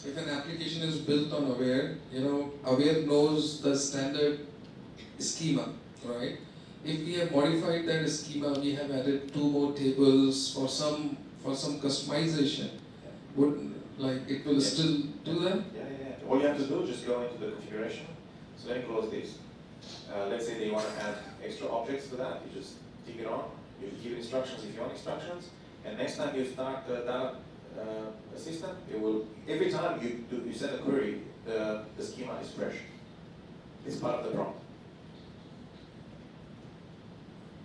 Speaker 9: if an application is built on Aware, Aware knows the standard schema, right? If we have modified that schema, we have added 2 more tables for some customization. Would it will still do that?
Speaker 1: Yeah. All you have to do is just go into the configuration. So let me close this. Let's say that you want to add extra objects to that. You just tick it on. You give instructions if you want instructions. And next time you start the data system, it will every time you send a query, the schema is fresh. It's part of the prompt.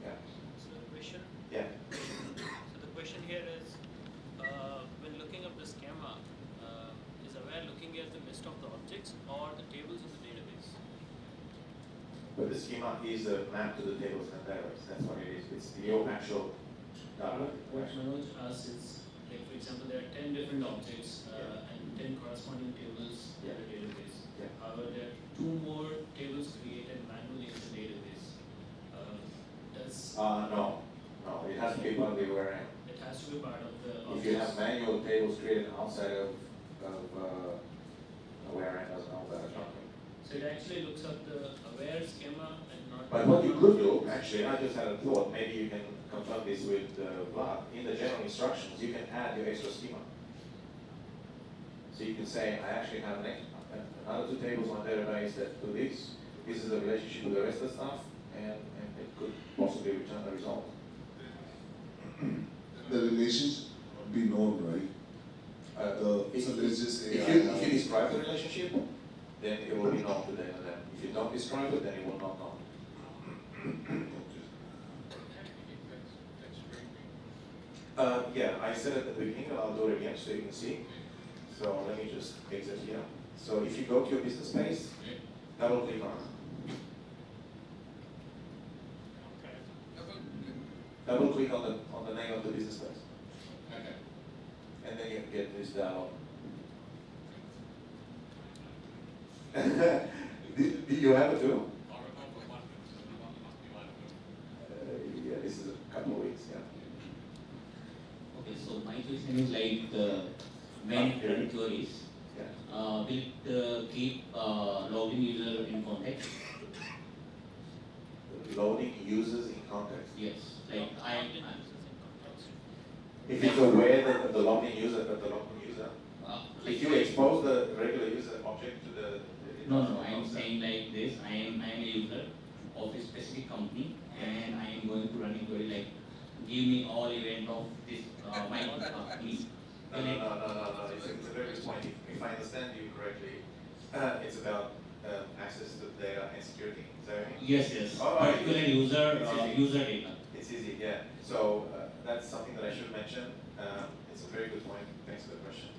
Speaker 1: Yeah.
Speaker 7: So the question,
Speaker 1: Yeah.
Speaker 7: so the question here is, when looking up the schema, is Aware looking at the list of the objects or the tables in the database?
Speaker 1: But the schema is a map to the tables and database. That's what it is. It's your actual data.
Speaker 8: What Manoj asked is, like for example, there are 10 different objects and 10 corresponding tables in the database.
Speaker 1: Yeah.
Speaker 8: However, there are 2 more tables created manually in the database.
Speaker 1: No. It has to be part of the awareim.
Speaker 8: It has to be part of the
Speaker 1: If you have manual tables created outside of awareim, doesn't know that.
Speaker 8: So it actually looks up the Aware schema and not.
Speaker 1: But what you could do, actually, I just had a thought, maybe you can confirm this with Vlad. In the general instructions, you can add your extra schema. So you can say, I actually have another 2 tables on database that do this. This is the relationship with the rest of the stuff, and it could possibly return the result.
Speaker 3: The relationship would be known, right? So let's just say
Speaker 1: if you describe the relationship, then it will be known to them and them. If you don't describe it, then it will not know. Yeah, I said at the beginning, and I'll do it again so you can see. So let me just exit here. So if you go to your business space, double click on it. Double click on the name of the business space.
Speaker 4: Okay.
Speaker 1: And then you get this dialog. Do you have it too? Yeah, this is a couple of weeks, yeah.
Speaker 11: Okay, so my question is like the main run queries.
Speaker 1: Yeah.
Speaker 11: Will it keep logging user in context?
Speaker 1: Loading users in context.
Speaker 11: Yes, like I
Speaker 1: If it's aware that the logged-in user, if you expose the regular user object to the
Speaker 11: no, I am saying like this. I am a user of a specific company, and I am going to run a query like give me all event of this my company.
Speaker 1: No. It's a very good point. If I understand you correctly, it's about access to data and security. Is that right?
Speaker 11: Yes.
Speaker 1: Oh,
Speaker 11: Particular user user data.
Speaker 1: It's easy, yeah. So that's something that I should mention. It's a very good point. Thanks for the question.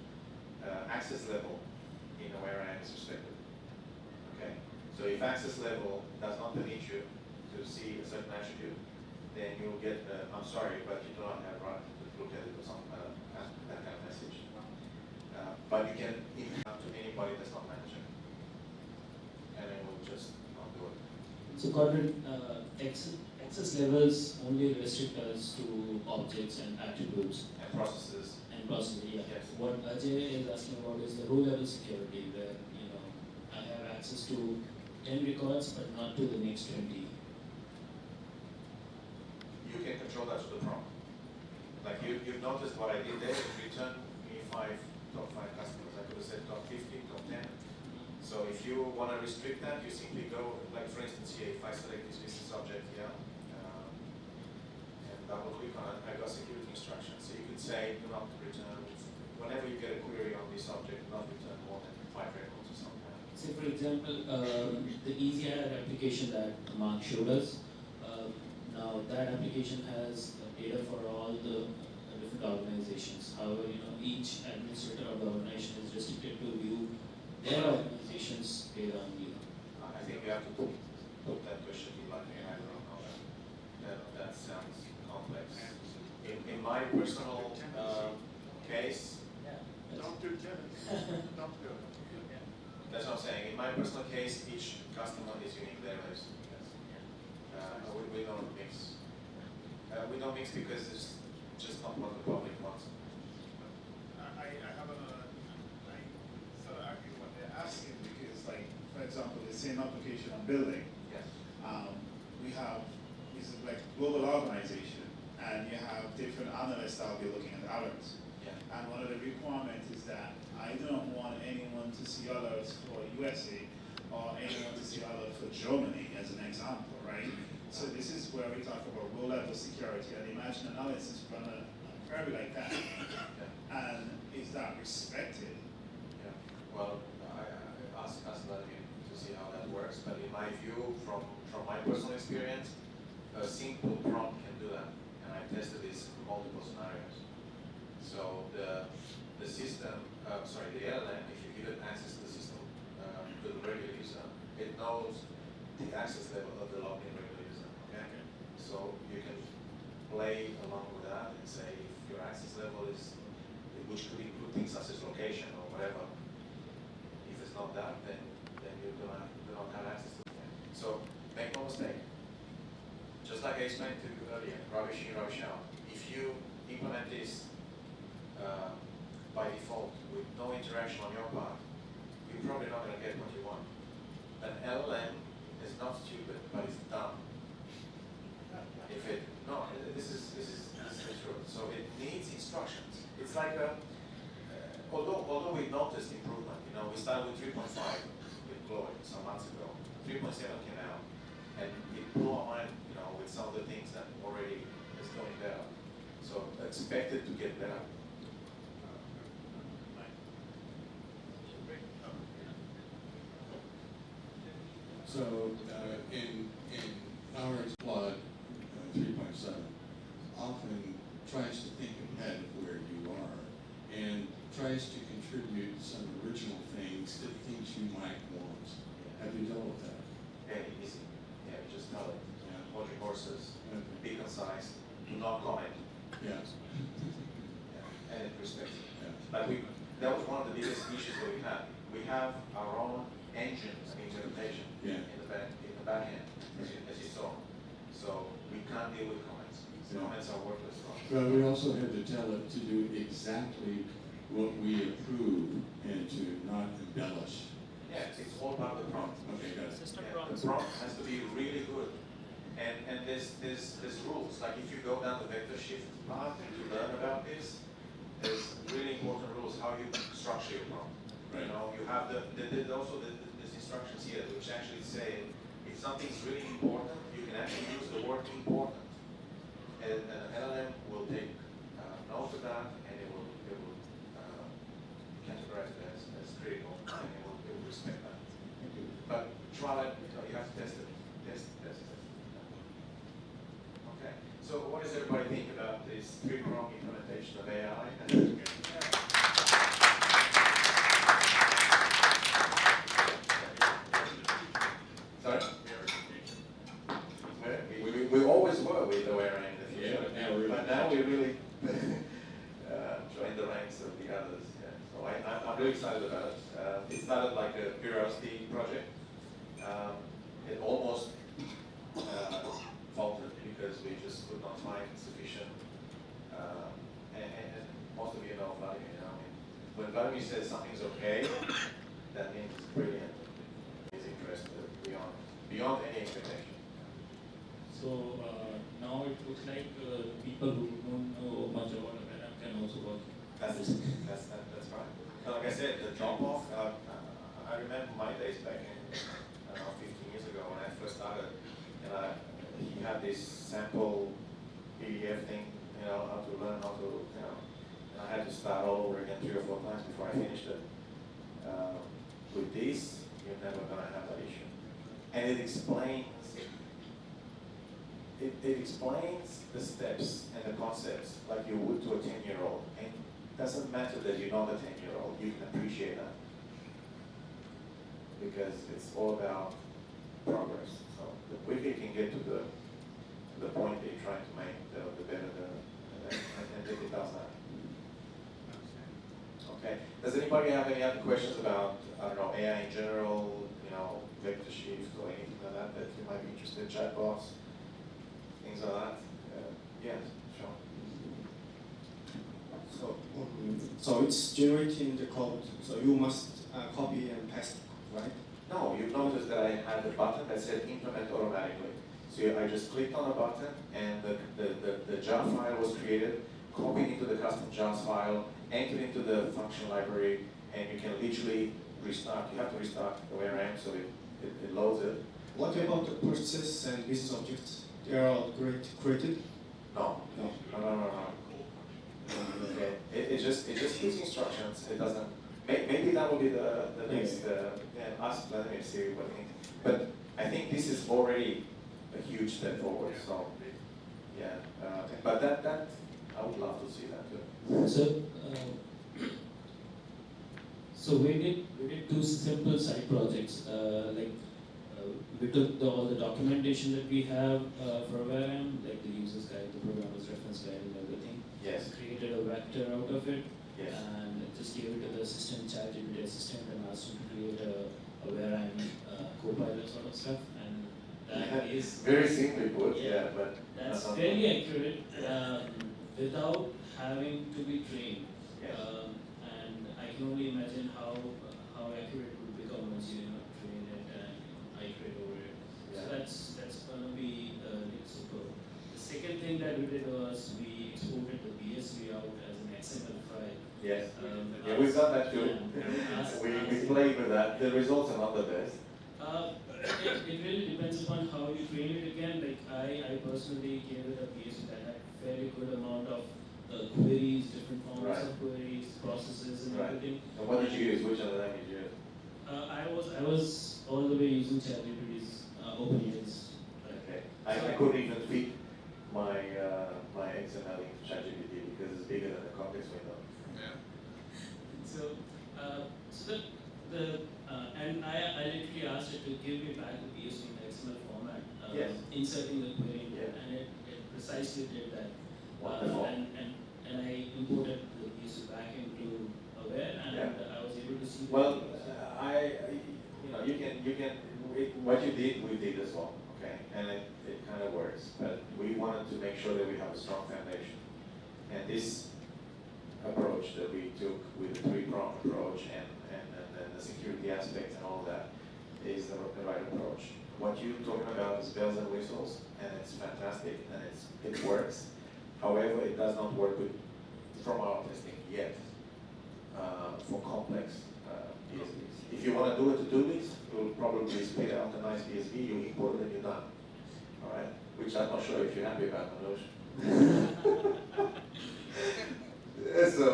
Speaker 1: Access level in awareim is respected. Okay. So if access level does not permit you to see a certain attribute, then you'll get, I'm sorry, but you do not have right to look at it or something, that kind of message. But you can even have to anybody that's not managing, and it will just not do it.
Speaker 8: So Codrin, access levels only restrict us to objects and attributes.
Speaker 1: And processes.
Speaker 8: And processes, yeah.
Speaker 1: Yes.
Speaker 8: What Ajay is asking about is the row level security, where I have access to 10 records but not to the next 20.
Speaker 1: You can control that to the prompt. Like you've noticed what I did there, return me top 5 customers. I could have said top 50, top 10. So if you want to restrict that, you simply go, like for instance here, if I select this business object here, and double click on it, I got security instructions. So you could say, do not return, whenever you get a query on this object, do not return more than 5 records or something.
Speaker 8: Say for example, the EasyAdd application that Mark showed us, now that application has data for all the different organizations. However, each administrator of the organization is restricted to view their organization's data only.
Speaker 1: I think we have to put that question in like I don't know that sounds complex. In my personal case,
Speaker 6: Don't do tennis. Don't do it.
Speaker 1: that's what I'm saying. In my personal case, each customer is unique database. We don't mix. We don't mix because it's just not what the public wants.
Speaker 2: I have I sort of argue what they're asking because, like, for example, the same application on building.
Speaker 1: Yes.
Speaker 2: We have this is like global organization, and you have different analysts that will be looking at alerts.
Speaker 1: Yeah.
Speaker 2: And one of the requirements is that I don't want anyone to see alerts for USA or anyone to see alerts for Germany, as an example, right? So this is where we talk about row-level security, and imagine analysis run a query like that.
Speaker 1: Yeah.
Speaker 2: And is that respected?
Speaker 1: Yeah. Well, I asked Vladimir to see how that works, but in my view, from my personal experience, a simple prompt can do that, and I tested this in multiple scenarios. So the system, the LLM, if you give it access to the system to the regular user, it knows the access level of the logged-in regular user. Okay. So you can play along with that and say if your access level is, which could include things such as location or whatever. If it's not that, then you do not have access to it. So make no mistake. Just like I explained to you earlier, rubbish in, rubbish out. If you implement this by default with no interaction on your part, you're probably not going to get what you want. An LLM is not stupid, but it's dumb. This is the truth. So it needs instructions. It's like although we noticed improvement, we started with 3.5 with Chloe some months ago. 3.7 came out, and it blew our mind, with some of the things that already is going better. So expect it to get better.
Speaker 5: So in our Claude 3.7 often tries to think ahead of where you are and tries to contribute some original things to things you might want. Have you dealt with that?
Speaker 1: Yeah, easy. Yeah, you just tell it. Hold your horses.
Speaker 5: Okay.
Speaker 1: Be concise. Do not comment.
Speaker 5: Yes.
Speaker 1: Yeah, and it respects it.
Speaker 5: Yeah.
Speaker 1: But that was one of the biggest issues that we had. We have our own engines of interpretation in the back end, as you saw. So we can't deal with comments. Comments are worthless for us.
Speaker 5: But we also had to tell it to do exactly what we approve and to not embellish.
Speaker 1: Yeah, it's all part of the prompt.
Speaker 5: Okay, got it.
Speaker 7: System
Speaker 1: Yeah,
Speaker 7: prompts.
Speaker 1: the prompt has to be really good. And there's rules. Like if you go down the vector shift path and you learn about this, there's really important rules how you structure your prompt.
Speaker 5: Right.
Speaker 1: You have there's instructions here which actually say if something's really important, you can actually use the word important. And an LLM will take note of that, and it will categorize it as critical, and it will respect that. But try it. You have to test it. Test it. Okay. So what does everybody think about this three-prong implementation of AI? Sorry? We always were with awareim. really excited about it. It started like a curiosity project. It almost faltered because we just could not find sufficient. And most of you know Vladimir. You know, I mean, when Vladimir says something's okay, that means it's brilliant. He's interested beyond any expectation.
Speaker 8: So now it looks like people who don't know much about awareim can also work.
Speaker 1: That's right. Like I said, the drop off. I remember my days back in 15 years ago when I first started, and he had this sample PDF thing, you know, how to learn how to, you know, and I had to start all over again 3 or 4 times before I finished it. With this, you're never gonna have that issue, and it explains. It explains the steps and the concepts like you would to a 10-year-old. And it doesn't matter that you're not a 10-year-old, you can appreciate that. Because it's all about progress. So the quicker you can get to the point that you're trying to make, the better and it does that. Okay. Does anybody have any other questions about, I don't know, AI in general, you know, vector shift or anything like that that you might be interested in, chatbots? Things like that. Yes, sure.
Speaker 10: So it's generating the code. So you must copy and paste, right?
Speaker 1: No, you noticed that I had a button that said implement automatically. So I just clicked on a button and the jar file was created, copied into the custom jars file, entered into the function library, and you can literally restart. You have to restart the awareim so it loads it.
Speaker 10: What about the process and business objects? They are all created?
Speaker 1: No. Okay. It just gives instructions. It doesn't. Maybe that will be the next. Ask Vladimir to see what he thinks. But I think this is already a huge step forward. So yeah. But that I would love to see that too.
Speaker 8: So we did 2 simple side projects. We took all the documentation that we have for awareim, like the user's guide, the programmer's reference guide, and everything.
Speaker 1: Yes.
Speaker 8: Created a vector out of it,
Speaker 1: Yes.
Speaker 8: and just gave it to the assistant, ChatGPT assistant, and asked him to create a awareim copilot sort of stuff. And that is
Speaker 1: very simply put, yeah, but
Speaker 8: that's very accurate without having to be trained.
Speaker 1: Yes.
Speaker 8: And I can only imagine how accurate it would become once you train it and iterate over it.
Speaker 1: Yeah.
Speaker 8: So that's gonna be really super. The second thing that we did was we exported the BSV out as an XML file.
Speaker 1: Yes. Yeah, we've done that too. We played with that. The results are not the best.
Speaker 8: It really depends upon how you train it again. Like I personally gave it a BSV that had fairly good amount of queries, different forms of queries, processes, and everything.
Speaker 1: And what did you use? Which other language did you use?
Speaker 8: I was all the way using ChatGPT's OpenAI's.
Speaker 1: Okay. I couldn't even fit my my XML into ChatGPT because it's bigger than the context window.
Speaker 8: Yeah. So and I literally asked it to give me back the BSV in the XML format,
Speaker 1: Yes.
Speaker 8: inserting the query,
Speaker 1: Yeah.
Speaker 8: and it precisely did that.
Speaker 1: Wonderful.
Speaker 8: And I imported the BSV back into Aware, and I was able to see.
Speaker 1: Well, you can what you did, we did as well, okay, and it kind of works. But we wanted to make sure that we have a strong foundation, and this approach that we took with the 3-prong approach and the security aspects and all that is the right approach. What you're talking about is bells and whistles, and it's fantastic, and it works. However, it does not work from our testing yet for complex BSVs. If you want to do a to-do list, you'll probably spit out a nice BSV, you import it and you're done. All right? Which I'm not sure if you're happy about, Manoj. So,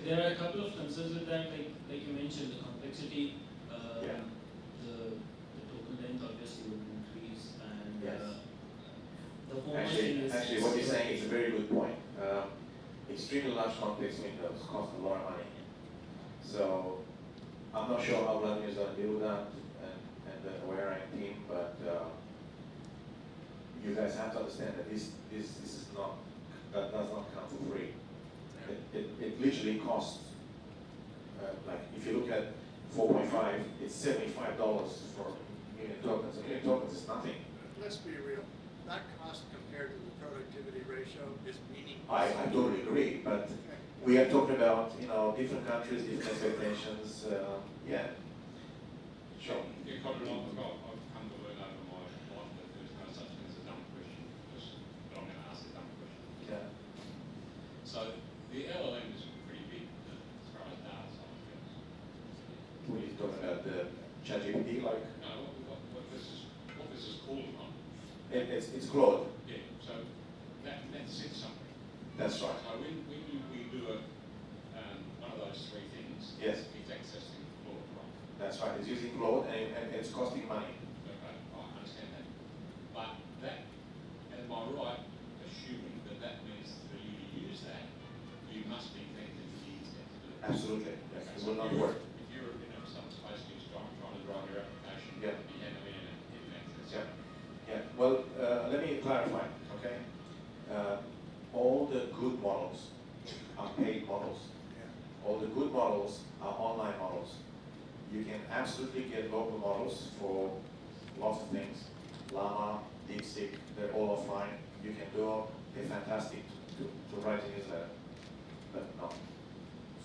Speaker 8: there are a couple of concerns with that, like you mentioned, the complexity, the total length obviously will increase, and the whole
Speaker 1: actually, what you're saying is a very good point. Extremely large context windows cost a lot of money. So I'm not sure how Vladimir is going to deal with that and the awareim team, but you guys have to understand that this is not, that does not come for free. It literally costs like if you look at 4.5, it's $75 for a million tokens. A million tokens is nothing.
Speaker 12: Let's be real. That cost compared to the productivity ratio is meaningless.
Speaker 1: I totally agree, but we are talking about, you know, different countries, different expectations. Yeah. Sure.
Speaker 4: Yeah, Codrin, I've come to learn over my life that there's no such thing as a dumb question, but I'm going to ask a dumb question.
Speaker 1: Yeah.
Speaker 4: So the LLM is pretty big as far as data science goes.
Speaker 1: What are you talking about? The ChatGPT, like?
Speaker 4: No, what this is calling on.
Speaker 1: It's Claude.
Speaker 4: Yeah, so that says something.
Speaker 1: That's right.
Speaker 4: So when we do one of those three things,
Speaker 1: Yes.
Speaker 4: it's accessing Claude, right?
Speaker 1: That's right. It's using Claude and it's costing money.
Speaker 4: Okay, I understand that. But that, am I right assuming that means for you to use that, you must be connected to the internet to do it?
Speaker 1: Absolutely. Yes.
Speaker 4: Okay,
Speaker 1: It
Speaker 4: so
Speaker 1: will not
Speaker 4: if
Speaker 1: work.
Speaker 4: you're some space news trying to drive your application,
Speaker 1: Yeah.
Speaker 4: you have no internet access.
Speaker 1: Yeah. Yeah. Well, let me clarify. Okay. All the good models are paid models. All the good models are online models. You can absolutely get local models for lots of things. Llama, DeepSeek, they're all offline. You can do them. They're fantastic to write a newsletter. But not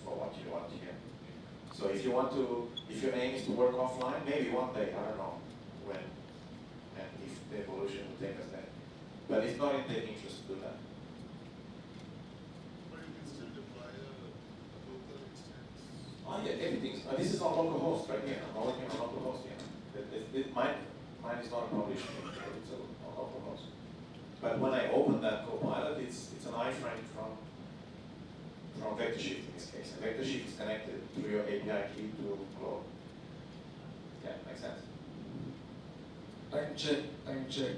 Speaker 1: for what you want here. So if your aim is to work offline, maybe one day, I don't know when and if the evolution will take us there. But it's not in their interest to do that.
Speaker 3: But you can still deploy a local instance.
Speaker 1: Oh yeah, everything's, this is on local host right here. I'm working on local host here. Mine is not a published thing, it's on local host. But when I open that Copilot, it's an iframe from VectorShift in this case. And VectorShift is connected through your API key to Claude. Yeah, makes sense.
Speaker 9: Time check.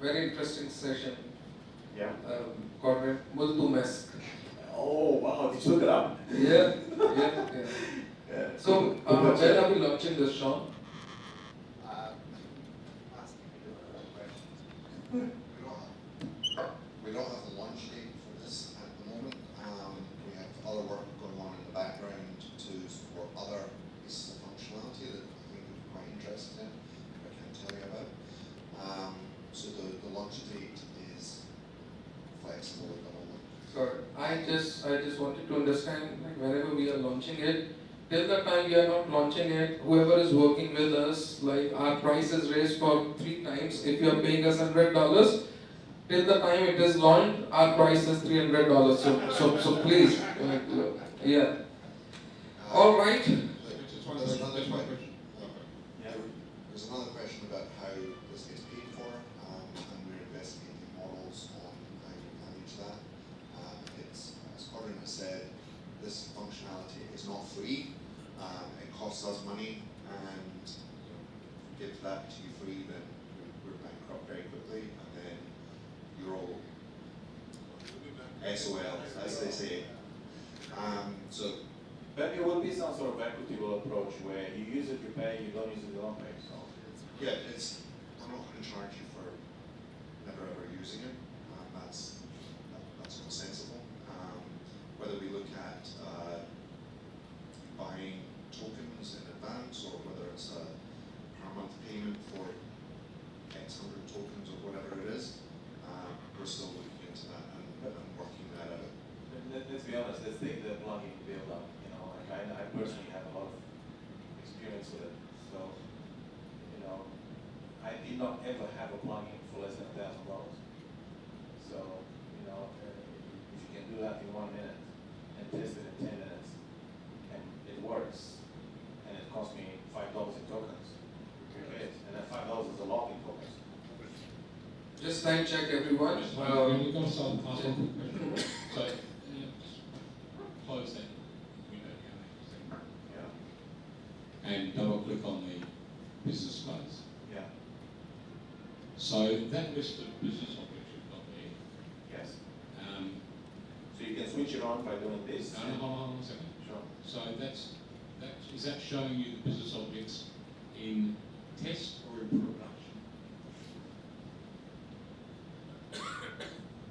Speaker 9: Very interesting session.
Speaker 1: Yeah.
Speaker 9: Codrin, multu mesk.
Speaker 1: Oh wow, did you look it up?
Speaker 9: Yeah.
Speaker 1: Yeah.
Speaker 9: So, when are we launching this, Sean?
Speaker 13: We don't have a launch date for this at the moment. We have other work going on in the background to support other pieces of functionality that I think you'd be quite interested in, I can't tell you about. So the launch date is flexible at the moment.
Speaker 9: Sorry, I just wanted to understand, like, whenever we are launching it, till the time we are not launching it, whoever is working with us, like our price is raised for 3 times. If you are paying us $100, till the time it is launched, our price is $300. So please, yeah. All right.
Speaker 4: Just one question.
Speaker 1: Yeah.
Speaker 13: There's another question about how this gets paid for, and we're investigating models on how we manage that. It's, as Codrin has said, this functionality is not free. It costs us money, and if we give that to you free, then we're bankrupt very quickly, and then you're all SOL, as they say.
Speaker 1: But it will be some sort of equitable approach where you use it, you pay, you don't use it, you don't pay. So
Speaker 13: yeah, I'm not going to charge you for never ever using it. That's not sensible. Whether we look at buying tokens in advance, or whether it's a per month payment for X hundred tokens or whatever it is, we're still looking into that and working that out.
Speaker 1: let's be honest, let's take the plugin build up. You know, like I personally have a lot of experience with it. So, you know, I did not ever have a plugin for less than $1,000. So, you know, if you can do that in 1 minute and test it in 10 minutes, and it works, and it cost me $5 in tokens, okay, and that $5 is a lot in tokens.
Speaker 9: Just time check, everyone.
Speaker 4: We're going to start asking a quick question. So, just close that window down there.
Speaker 1: Yeah.
Speaker 4: And double click on the business space.
Speaker 1: Yeah.
Speaker 4: So that list of business objects you've got there.
Speaker 1: Yes.
Speaker 4: Um,
Speaker 1: So you can switch it on by doing this.
Speaker 4: hold on a second.
Speaker 1: Sure.
Speaker 4: So is that showing you the business objects in test or in production?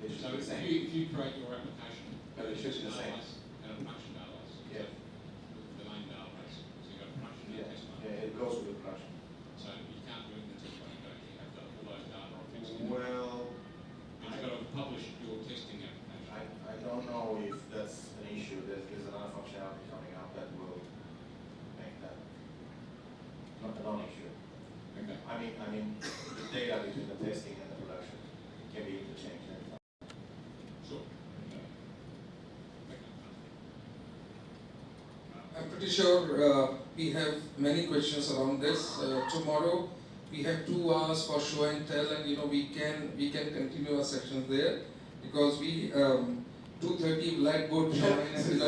Speaker 1: It should
Speaker 4: So
Speaker 1: be the
Speaker 4: if
Speaker 1: same.
Speaker 4: you create your application,
Speaker 1: But it should be the same.
Speaker 4: database and a production database.
Speaker 1: Yeah.
Speaker 4: So the main
Speaker 1: that's an issue, there's another functionality coming up that will make that not a non-issue.
Speaker 4: Okay.
Speaker 1: I mean, the data between the testing and the production can be interchanged.
Speaker 4: Sure.
Speaker 9: I'm pretty sure we have many questions around this. Tomorrow we have 2 hours for show and tell, and we can continue our sessions there because we 2:30 Blackboard join and
Speaker 1: This is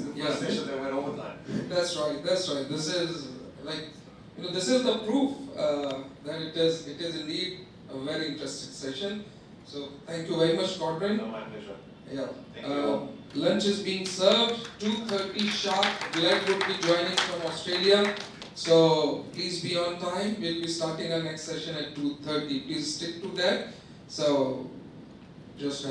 Speaker 1: the first session that went overtime.
Speaker 9: That's right. This is this is the proof that it is indeed a very interesting session. So thank you very much, Codrin.
Speaker 1: No, my pleasure.
Speaker 9: Yeah.
Speaker 1: Thank you all.
Speaker 9: Lunch is being served. 2:30 sharp. Glad would be joining from Australia. So please be on time. We'll be starting our next session at 2:30. Please stick to that. So just